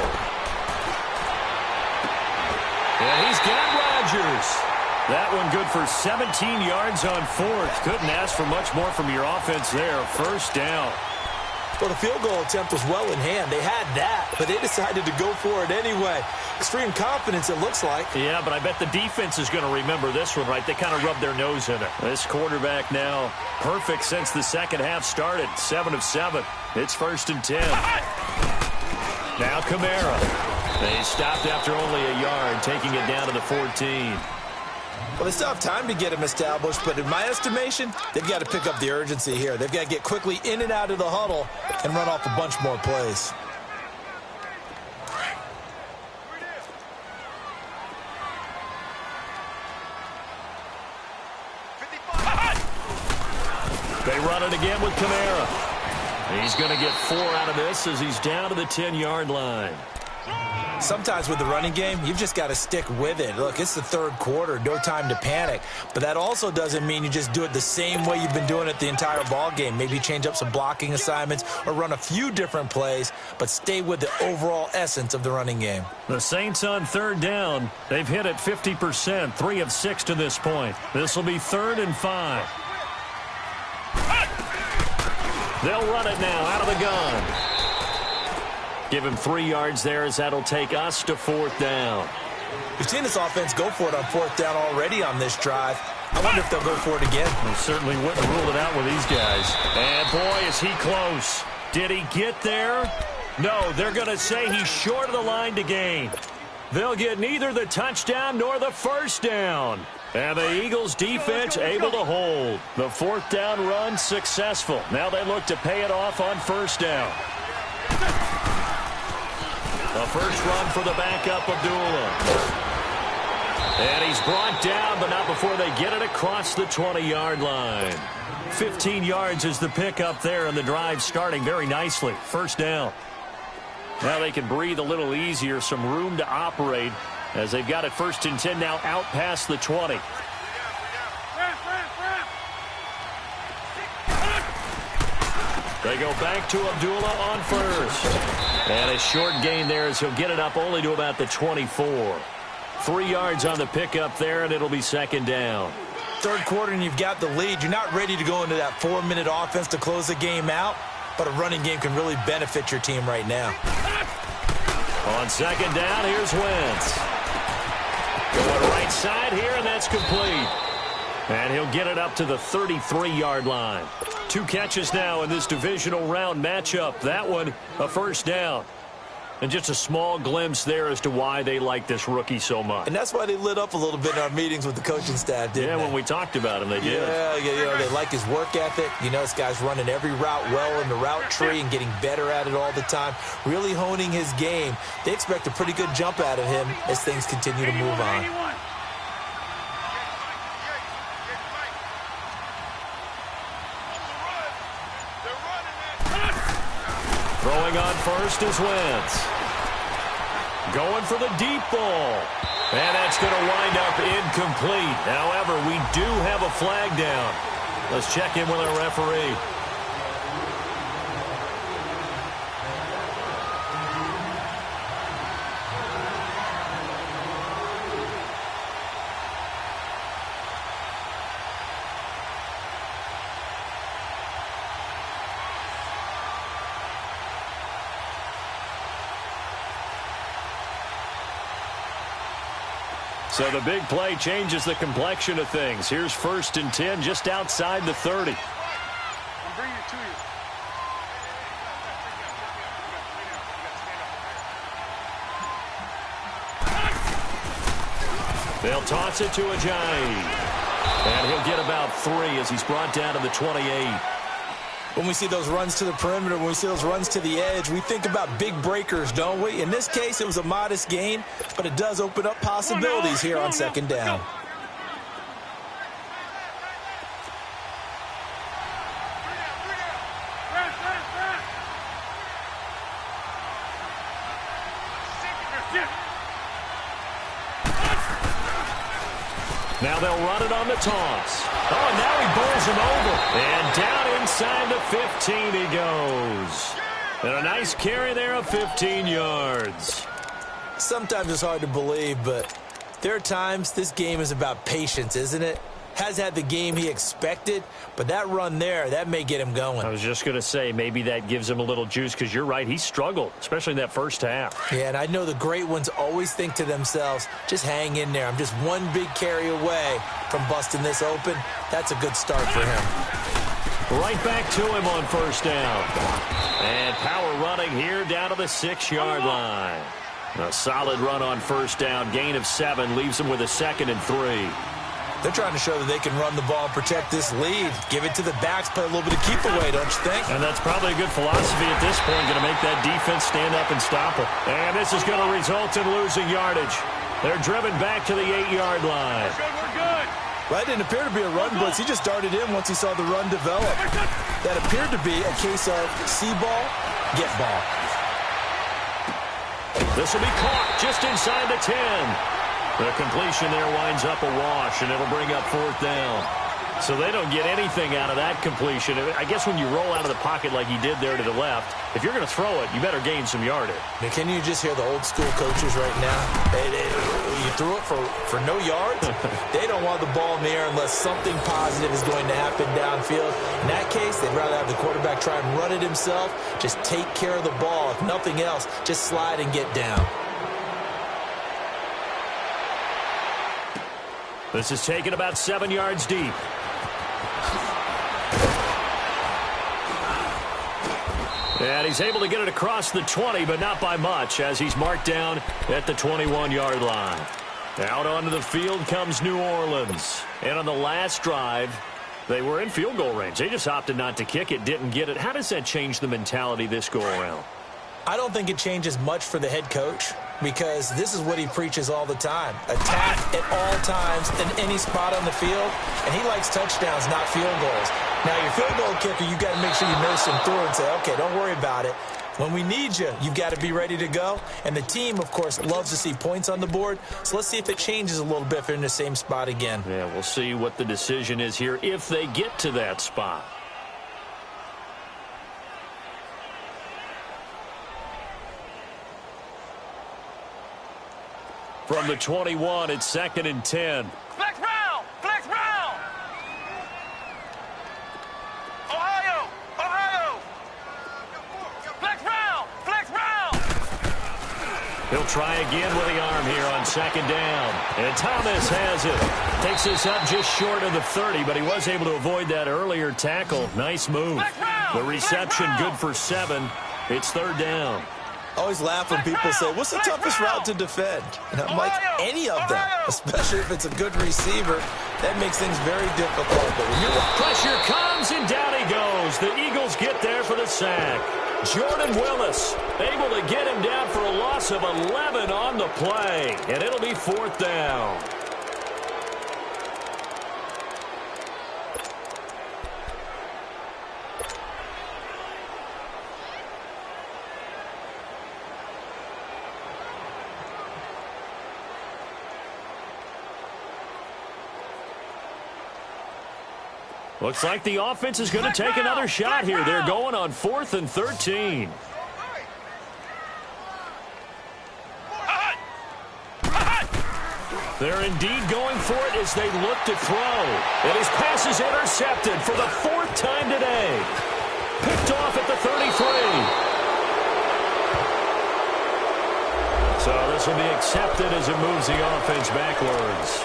And he's got Rodgers. That one good for 17 yards on 4th. Couldn't ask for much more from your offense there. 1st down. Well, the field goal attempt was well in hand. They had that, but they decided to go for it anyway. Extreme confidence, it looks like. Yeah, but I bet the defense is going to remember this one, right? They kind of rubbed their nose in it. This quarterback now perfect since the second half started. 7 of 7. It's 1st and 10. Now Kamara. They stopped after only a yard, taking it down to the 14. Well, they still have time to get him established, but in my estimation, they've got to pick up the urgency here. They've got to get quickly in and out of the huddle and run off a bunch more plays. They run it again with Kamara. He's going to get 4 out of this as he's down to the 10-yard line. Sometimes with the running game, you've just got to stick with it. Look, it's the third quarter, no time to panic. But that also doesn't mean you just do it the same way you've been doing it the entire ball game. Maybe change up some blocking assignments or run a few different plays, but stay with the overall essence of the running game. The Saints on third down. They've hit it 50%, 3 of 6 to this point. This will be 3rd and 5. They'll run it now out of the gun. Give him 3 yards there as that'll take us to 4th down. We've seen this offense go for it on 4th down already on this drive. I wonder if they'll go for it again. They certainly wouldn't rule it out with these guys. And boy, is he close. Did he get there? No, they're going to say he's short of the line to gain. They'll get neither the touchdown nor the first down. And the Eagles defense able to hold. The 4th down run successful. Now they look to pay it off on 1st down. The first run for the backup, Abdullah. And he's brought down, but not before they get it across the 20-yard line. 15 yards is the pickup there, and the drive starting very nicely. 1st down. Now they can breathe a little easier, some room to operate as they've got it 1st and 10 now out past the 20. They go back to Abdullah on 1st. And a short gain there as he'll get it up only to about the 24. 3 yards on the pickup there, and it'll be 2nd down. Third quarter, and you've got the lead. You're not ready to go into that 4-minute offense to close the game out, but a running game can really benefit your team right now. On 2nd down, here's Wentz. Going right side here, and that's complete. And he'll get it up to the 33-yard line. 2 catches now in this divisional round matchup. That one, a 1st down. And just a small glimpse there as to why they like this rookie so much. And that's why they lit up a little bit in our meetings with the coaching staff, didn't they? Yeah, when we talked about him, they did. Yeah, you know, they like his work ethic. You know, this guy's running every route well in the route tree and getting better at it all the time, really honing his game. They expect a pretty good jump out of him as things continue to move on. Throwing on 1st is Wentz. Going for the deep ball. And that's going to wind up incomplete. However, we do have a flag down. Let's check in with our referee. So the big play changes the complexion of things. Here's 1st and 10 just outside the 30. I'm bringing it to you. They'll toss it to Ajayi. And he'll get about 3 as he's brought down to the 28. When we see those runs to the perimeter, when we see those runs to the edge, we think about big breakers, don't we? In this case, it was a modest gain, but it does open up possibilities here on 2nd down. Now they'll run it on the toss. Oh, and now he bowls him over. And down inside the 15 he goes. And a nice carry there of 15 yards. Sometimes it's hard to believe, but there are times this game is about patience, isn't it? Has had the game he expected, but that run there, that may get him going. I was just going to say, maybe that gives him a little juice, because you're right, he struggled, especially in that first half. Yeah, and I know the great ones always think to themselves, just hang in there. I'm just one big carry away from busting this open. That's a good start for him. Right back to him on 1st down. And power running here down to the 6-yard line. A solid run on 1st down, gain of 7, leaves him with a 2nd and 3. They're trying to show that they can run the ball and protect this lead. Give it to the backs, play a little bit of keep away, don't you think? And that's probably a good philosophy at this point, going to make that defense stand up and stop it. And this is going to result in losing yardage. They're driven back to the 8-yard line. We're good. Well, that didn't appear to be a run blitz. He just darted in once he saw the run develop. That appeared to be a case of see ball, get ball. This will be caught just inside the 10. The completion there winds up a wash, and it'll bring up 4th down. So they don't get anything out of that completion. I guess when you roll out of the pocket like he did there to the left, if you're going to throw it, you better gain some yardage. Now, can you just hear the old school coaches right now? You threw it for no yards? They don't want the ball in the air unless something positive is going to happen downfield. In that case, they'd rather have the quarterback try and run it himself. Just take care of the ball. If nothing else, just slide and get down. This is taken about 7 yards deep. And he's able to get it across the 20, but not by much, as he's marked down at the 21-yard line. Out onto the field comes New Orleans. And on the last drive, they were in field goal range. They just opted not to kick it, didn't get it. How does that change the mentality this go-around? I don't think it changes much for the head coach, because this is what he preaches all the time. Attack at all times in any spot on the field, and he likes touchdowns, not field goals. Now, your field goal kicker, you've got to make sure you nurse him through and say, okay, don't worry about it. When we need you, you've got to be ready to go. And the team, of course, loves to see points on the board. So let's see if it changes a little bit if they're in the same spot again. Yeah, we'll see what the decision is here if they get to that spot. From the 21, it's 2nd and 10. Flex round! Flex round! Ohio! Ohio! Flex round! Flex round! He'll try again with the arm here on 2nd down. And Thomas has it. Takes this up just short of the 30, but he was able to avoid that earlier tackle. Nice move. The reception good for 7. It's 3rd down. I always laugh when people say, what's the toughest route to defend? And I'm like, any of them, especially if it's a good receiver. That makes things very difficult. But when you're... Pressure comes, and down he goes. The Eagles get there for the sack. Jordan Willis able to get him down for a loss of 11 on the play. And it'll be 4th down. Looks like the offense is going to take another shot here. They're going on 4th and 13. They're indeed going for it as they look to throw. And his pass is intercepted for the 4th time today. Picked off at the 33. So this will be accepted as it moves the offense backwards.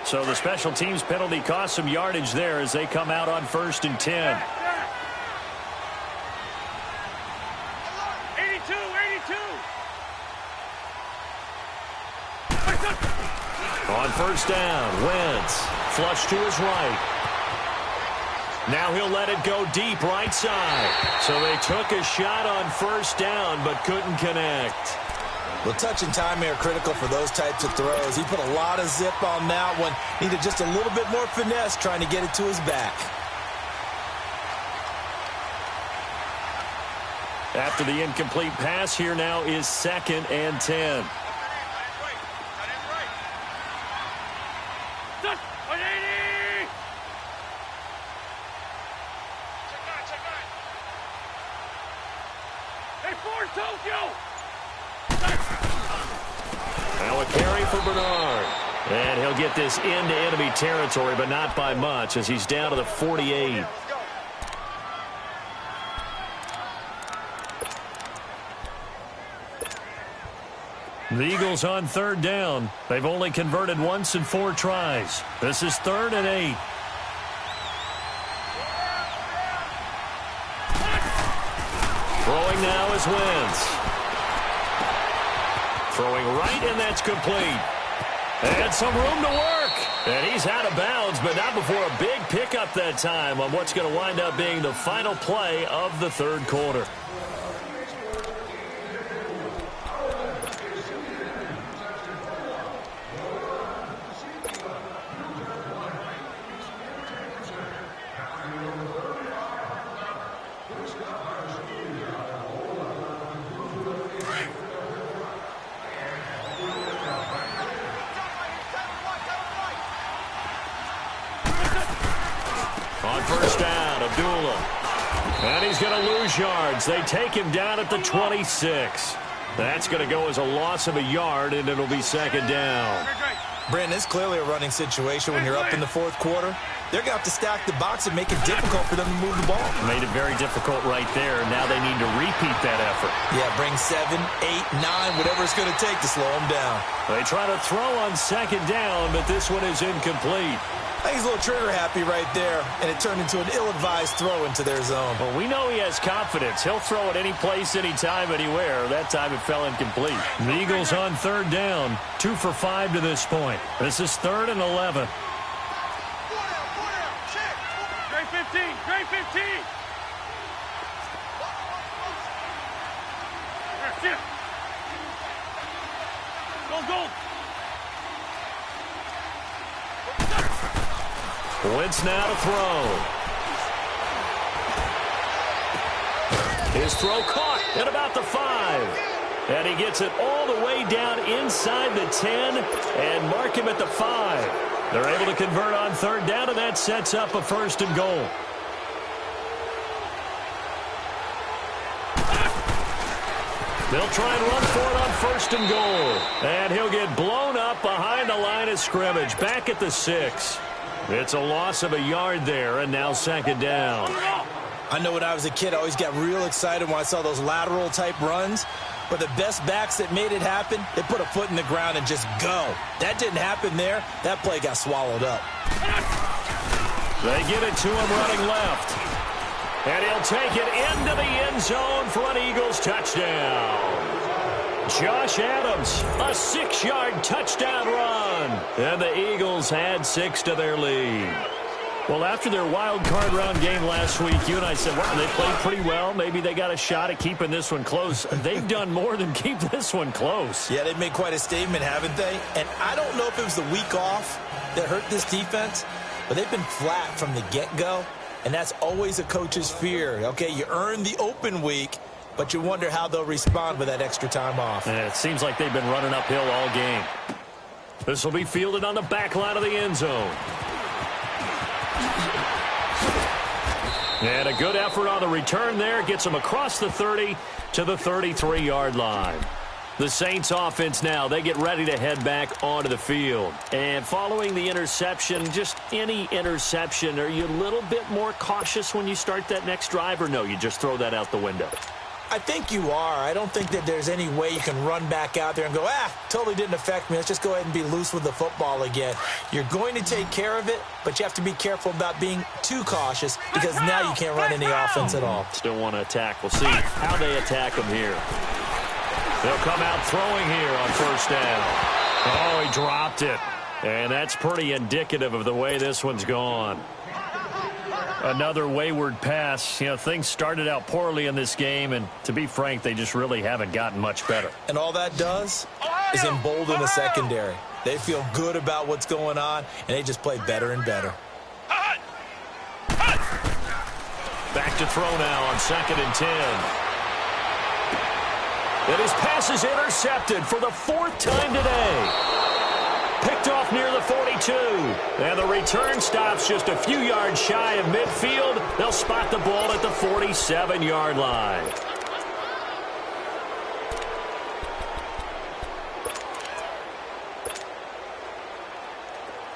So the special teams penalty cost some yardage there as they come out on 1st and 10. 82, 82. On 1st down, Wentz flush to his right. Now he'll let it go deep right side. So they took a shot on 1st down but couldn't connect. Well, touch and time are critical for those types of throws. He put a lot of zip on that one. Needed just a little bit more finesse trying to get it to his back. After the incomplete pass, here now is 2nd and 10. Now a carry for Bernard. And he'll get this into enemy territory, but not by much as he's down to the 48. The Eagles on 3rd down. They've only converted once in 4 tries. This is 3rd and 8. Throwing now is Wentz. Throwing right, and that's complete. And some room to work. And he's out of bounds, but not before a big pickup that time on what's going to wind up being the final play of the third quarter. On first down, Abdullah. And he's going to lose yards. They take him down at the 26. That's going to go as a loss of a yard, and it'll be second down. Brandon, it's clearly a running situation when you're up in the fourth quarter. They're going to have to stack the box and make it difficult for them to move the ball. Made it very difficult right there. Now they need to repeat that effort. Yeah, bring 7, 8, 9, whatever it's going to take to slow them down. They try to throw on second down, but this one is incomplete. I think he's a little trigger happy right there, and it turned into an ill-advised throw into their zone. Well, we know he has confidence. He'll throw it any place, anytime, anywhere. That time it fell incomplete. The Eagles on third down, 2 for 5 to this point. This is 3rd and 11. Grade 15, grade 15. That's it. Go. Wentz now to throw. His throw caught at about the 5. And he gets it all the way down inside the 10 and mark him at the 5. They're able to convert on third down, and that sets up a 1st and goal. They'll try and run for it on 1st and goal. And he'll get blown up behind the line of scrimmage, back at the 6. It's a loss of a yard there, and now second down. I know when I was a kid, I always got real excited when I saw those lateral-type runs. But the best backs that made it happen, they put a foot in the ground and just go. That didn't happen there. That play got swallowed up. They get it to him running left. And he'll take it into the end zone for an Eagles touchdown. Josh Adams, a 6-yard touchdown run. And the Eagles add 6 to their lead. Well, after their wild card round game last week, you and I said, well, they played pretty well. Maybe they got a shot at keeping this one close. They've done more than keep this one close. Yeah, they've made quite a statement, haven't they? And I don't know if it was the week off that hurt this defense, but they've been flat from the get-go, and that's always a coach's fear. Okay, you earn the open week, but you wonder how they'll respond with that extra time off. And it seems like they've been running uphill all game. This will be fielded on the back line of the end zone. And a good effort on the return there. Gets them across the 30 to the 33-yard line. The Saints offense now, they get ready to head back onto the field. And following the interception, just any interception, are you a little bit more cautious when you start that next drive, or no, you just throw that out the window? I think you are. I don't think that there's any way you can run back out there and go, totally didn't affect me. Let's just go ahead and be loose with the football again. You're going to take care of it, but you have to be careful about being too cautious because now you can't run any offense at all. Still want to attack. We'll see how they attack them here. They'll come out throwing here on first down. Oh, he dropped it. And that's pretty indicative of the way this one's gone. Another wayward pass. You know, things started out poorly in this game, and to be frank, they just really haven't gotten much better. And all that does is embolden the secondary. They feel good about what's going on, and they just play better and better. Back to throw now on 2nd and 10. And his pass is intercepted for the 4th time today. Picked off near the 42. And the return stops just a few yards shy of midfield. They'll spot the ball at the 47-yard line.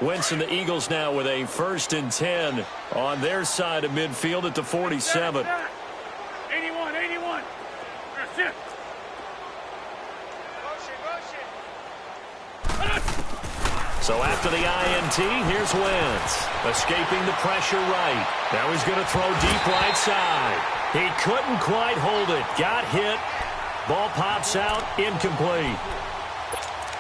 Wentz and the Eagles now with a 1st and 10 on their side of midfield at the 47. 81. That's it. So after the INT, here's Wentz. Escaping the pressure right. Now he's going to throw deep right side. He couldn't quite hold it. Got hit. Ball pops out. Incomplete.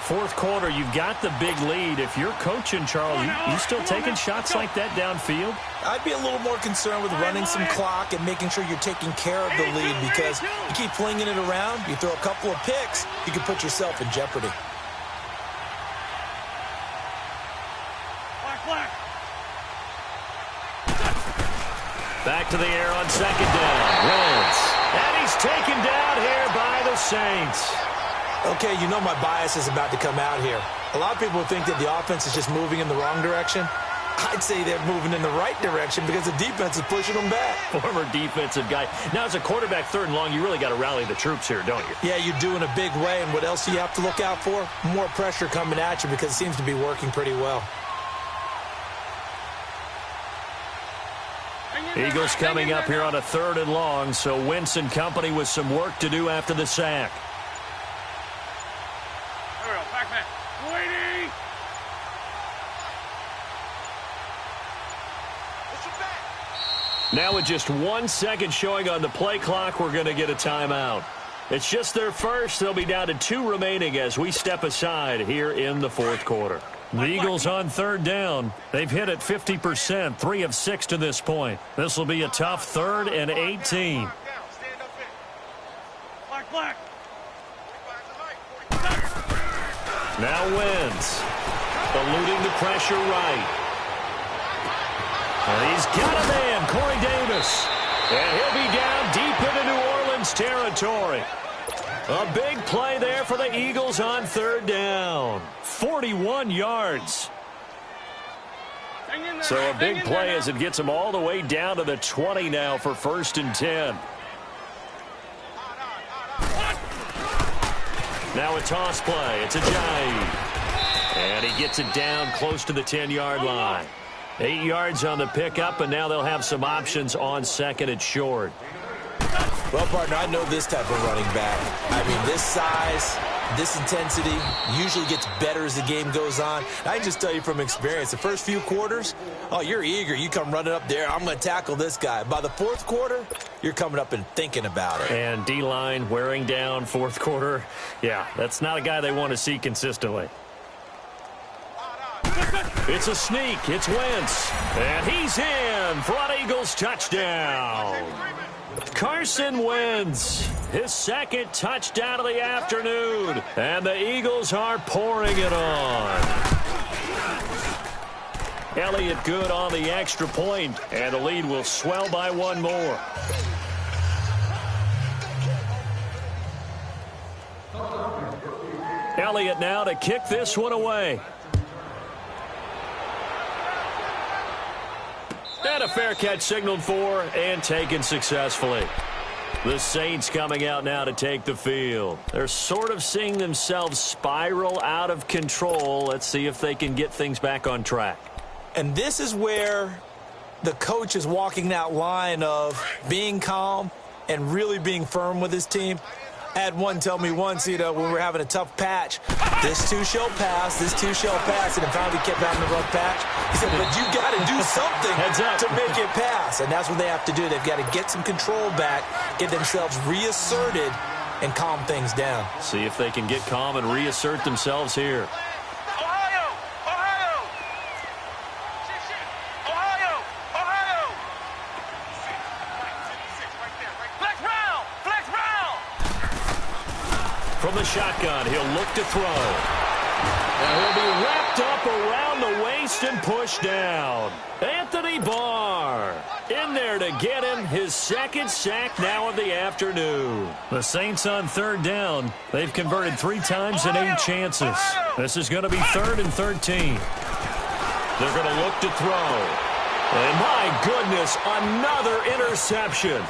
Fourth quarter, you've got the big lead. If you're coaching, Charles, you still taking shots like that downfield? I'd be a little more concerned with running some clock and making sure you're taking care of the lead, because you keep flinging it around, you throw a couple of picks, you can put yourself in jeopardy. Back to the air on second down. Wentz. And he's taken down here by the Saints. Okay, you know my bias is about to come out here. A lot of people think that the offense is just moving in the wrong direction. I'd say they're moving in the right direction because the defense is pushing them back. Former defensive guy. Now, as a quarterback, third and long, you really got to rally the troops here, don't you? Yeah, you do in a big way. And what else do you have to look out for? More pressure coming at you, because it seems to be working pretty well. Eagles coming up here on a third and long, so Wentz and company with some work to do after the sack. Now with just 1 second showing on the play clock, we're going to get a timeout. It's just their first. They'll be down to 2 remaining as we step aside here in the fourth quarter. The Eagles on third down. They've hit it 50%, 3 of 6 to this point. This will be a tough 3rd and 18. Now Wentz, eluding the pressure right. And he's got a man, Corey Davis. And he'll be down deep into New Orleans territory. A big play there for the Eagles on third down. 41 yards. So a big play as it gets them all the way down to the 20 now for 1st and 10. Now a toss play. It's Ajayi. And he gets it down close to the 10-yard line. 8 yards on the pickup, and now they'll have some options on second and short. Well, partner, I know this type of running back. I mean, this size, this intensity usually gets better as the game goes on. I can just tell you from experience, the first few quarters, oh, you're eager. You come running up there, I'm going to tackle this guy. By the fourth quarter, you're coming up and thinking about it. And D-line wearing down fourth quarter. Yeah, that's not a guy they want to see consistently. It's a sneak. It's Wentz. And he's in for an Eagles touchdown. Carson Wentz, his 2nd touchdown of the afternoon. And the Eagles are pouring it on. Elliott good on the extra point, and the lead will swell by 1 more. Elliott now to kick this one away. And a fair catch signaled for and taken successfully. The Saints coming out now to take the field. They're sort of seeing themselves spiral out of control. Let's see if they can get things back on track. And this is where the coach is walking that line of being calm and really being firm with his team. I had one tell me once, when we were having a tough patch, this too shall pass, this too shall pass, and it finally kept having a rough patch. He said, but you got to do something to make it pass, and that's what they have to do. They've got to get some control back, get themselves reasserted, and calm things down. See if they can get calm and reassert themselves here. From the shotgun, he'll look to throw. And he'll be wrapped up around the waist and pushed down. Anthony Barr in there to get him his 2nd sack now of the afternoon. The Saints on third down. They've converted 3 times in 8 chances. This is going to be 3rd and 13. They're going to look to throw. And my goodness, another interception.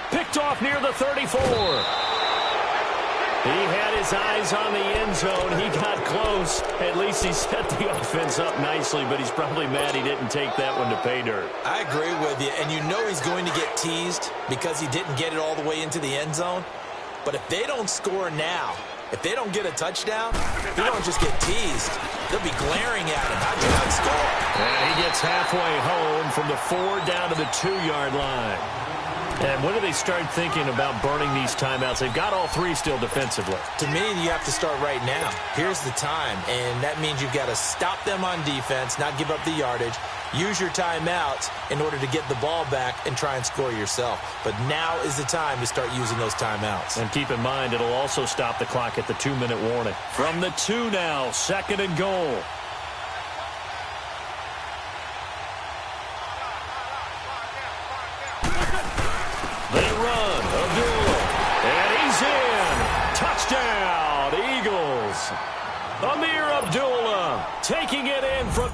Picked off near the 34. He had his eyes on the end zone. He got close. At least he set the offense up nicely, but he's probably mad he didn't take that one to pay dirt. I agree with you, and you know he's going to get teased because he didn't get it all the way into the end zone. But if they don't score now, if they don't get a touchdown, they don't just get teased. They'll be glaring at him. How'd you not score? And he gets halfway home from the 4 down to the 2-yard line. And when do they start thinking about burning these timeouts? They've got all three still defensively. To me, you have to start right now. Here's the time, and that means you've got to stop them on defense, not give up the yardage, use your timeouts in order to get the ball back and try and score yourself. But now is the time to start using those timeouts. And keep in mind, it'll also stop the clock at the 2-minute warning. From the 2 now, 2nd and goal. They run, Abdullah, and he's in. Touchdown, Eagles. Amir Abdullah taking it in from...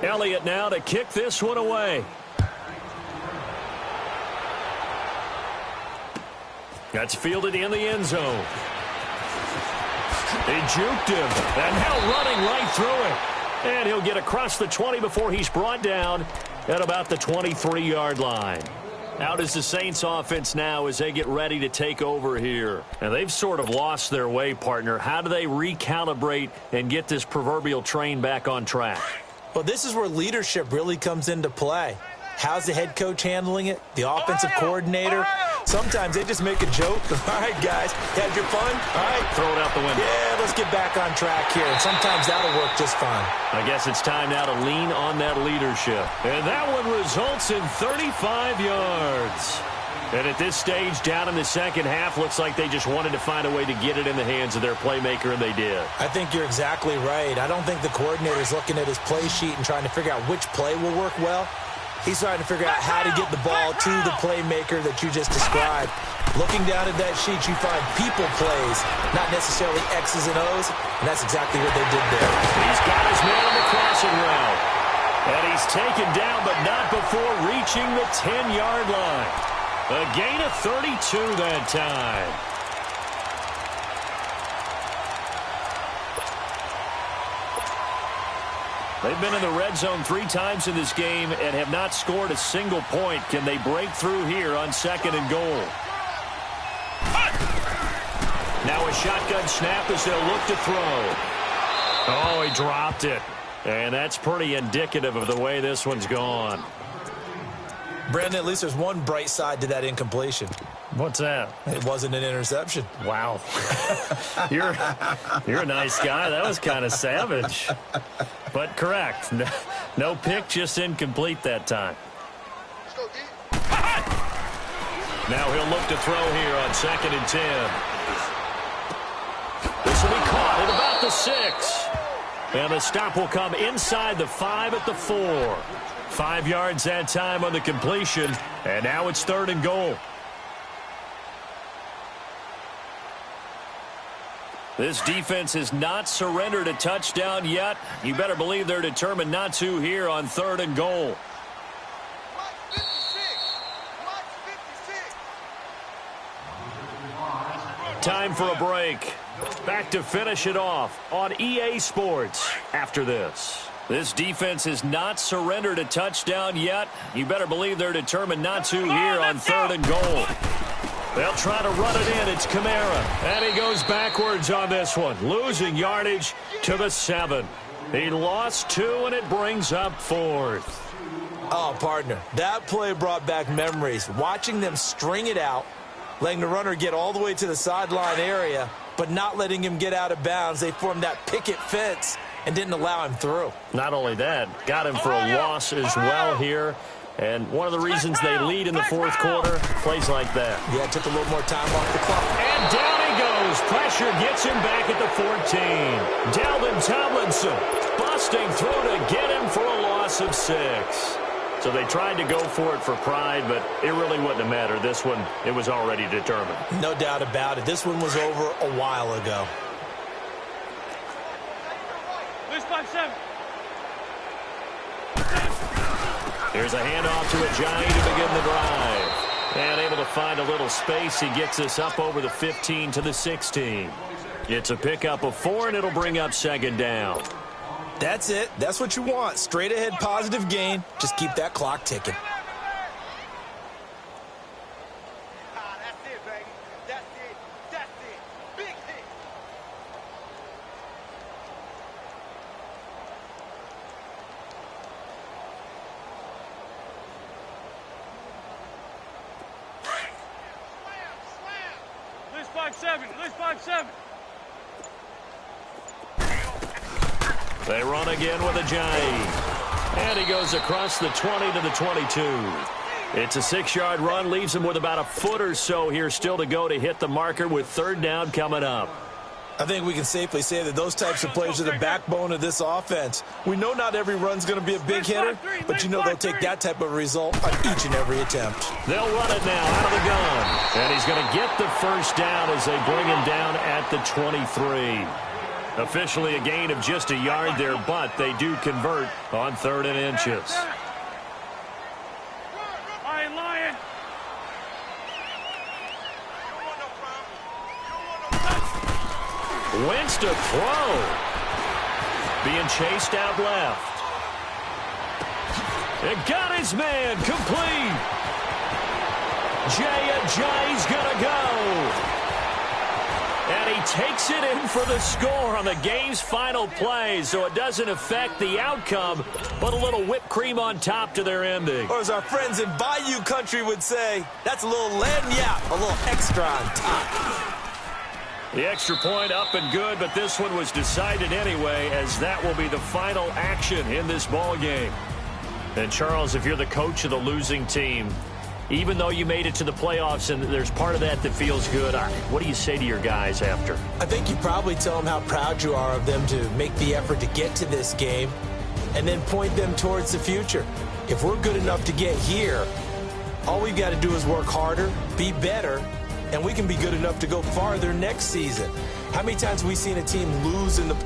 Elliott now to kick this one away. That's fielded in the end zone. They juked him, and now running right through it. And he'll get across the 20 before he's brought down at about the 23-yard line. Out is the Saints offense now as they get ready to take over here. And they've sort of lost their way, partner. How do they recalibrate and get this proverbial train back on track? Well, this is where leadership really comes into play. How's the head coach handling it? The offensive coordinator? Sometimes they just make a joke. All right, guys, had your fun? All right. Throw it out the window. Yeah, let's get back on track here. And sometimes that'll work just fine. I guess it's time now to lean on that leadership. And that one results in 35 yards. And at this stage, down in the second half, looks like they just wanted to find a way to get it in the hands of their playmaker, and they did. I think you're exactly right. I don't think the coordinator's looking at his play sheet and trying to figure out which play will work well. He's trying to figure out how to get the ball to the playmaker that you just described. Looking down at that sheet, you find people plays, not necessarily X's and O's, and that's exactly what they did there. He's got his man on the crossing route. And he's taken down, but not before reaching the 10-yard line. A gain of 32 that time. They've been in the red zone 3 times in this game and have not scored a single point. Can they break through here on 2nd and goal? Now a shotgun snap as they'll look to throw. Oh, he dropped it. And that's pretty indicative of the way this one's gone. Brandon, at least there's one bright side to that incompletion. What's that? It wasn't an interception. Wow. You're a nice guy. That was kind of savage. But correct. No pick, just incomplete that time. Now he'll look to throw here on 2nd and 10. This will be caught at about the 6. And the stop will come inside the 5 at the 4. 5 yards that time on the completion. And now it's 3rd and goal. This defense has not surrendered a touchdown yet. You better believe they're determined not to here on 3rd and goal. Time for a break. Back to finish it off on EA Sports after this. This defense has not surrendered a touchdown yet. You better believe they're determined not to here on 3rd and goal. They'll try to run it in. It's Kamara. And he goes backwards on this one, losing yardage to the 7. He lost 2, and it brings up 4th. Oh, partner, that play brought back memories. Watching them string it out, letting the runner get all the way to the sideline area, but not letting him get out of bounds. They formed that picket fence and didn't allow him through. Not only that, got him for a loss as well here. And one of the reasons they lead in the 4th quarter, plays like that. Yeah, it took a little more time off the clock. And down he goes. Pressure gets him back at the 14. Dalvin Tomlinson busting through to get him for a loss of 6. So they tried to go for it for pride, but it really wouldn't have mattered. This one, it was already determined. No doubt about it. This one was over a while ago. This 5-7. Here's a handoff to Ajayi to begin the drive. And able to find a little space. He gets us up over the 15 to the 16. It's a pickup of 4, and it'll bring up 2nd down. That's it. That's what you want. Straight ahead positive gain. Just keep that clock ticking. That's it, baby. That's it. That's it. Big hit. List 5-7. List 5-7. They run again with a Ajayi. And he goes across the 20 to the 22. It's a 6-yard run, leaves him with about a foot or so here still to go to hit the marker with third down coming up. I think we can safely say that those types of plays are the backbone of this offense. We know not every run's going to be a big hitter, but you know they'll take that type of result on each and every attempt. They'll run it now out of the gun. And he's going to get the first down as they bring him down at the 23. Officially a gain of just a yard there, but they do convert on 3rd and inches. Lion. Wentz to throw. Being chased out left. It got his man complete. Ajayi's going to go. And he takes it in for the score on the game's final play, so it doesn't affect the outcome, but a little whipped cream on top to their ending. Or as our friends in Bayou country would say, that's a little lagniappe, a little extra on top. The extra point up and good, but this one was decided anyway, as that will be the final action in this ball game. And Charles, if you're the coach of the losing team, even though you made it to the playoffs and there's part of that that feels good, what do you say to your guys after? I think you probably tell them how proud you are of them to make the effort to get to this game and then point them towards the future. If we're good enough to get here, all we've got to do is work harder, be better, and we can be good enough to go farther next season. How many times have we seen a team lose in the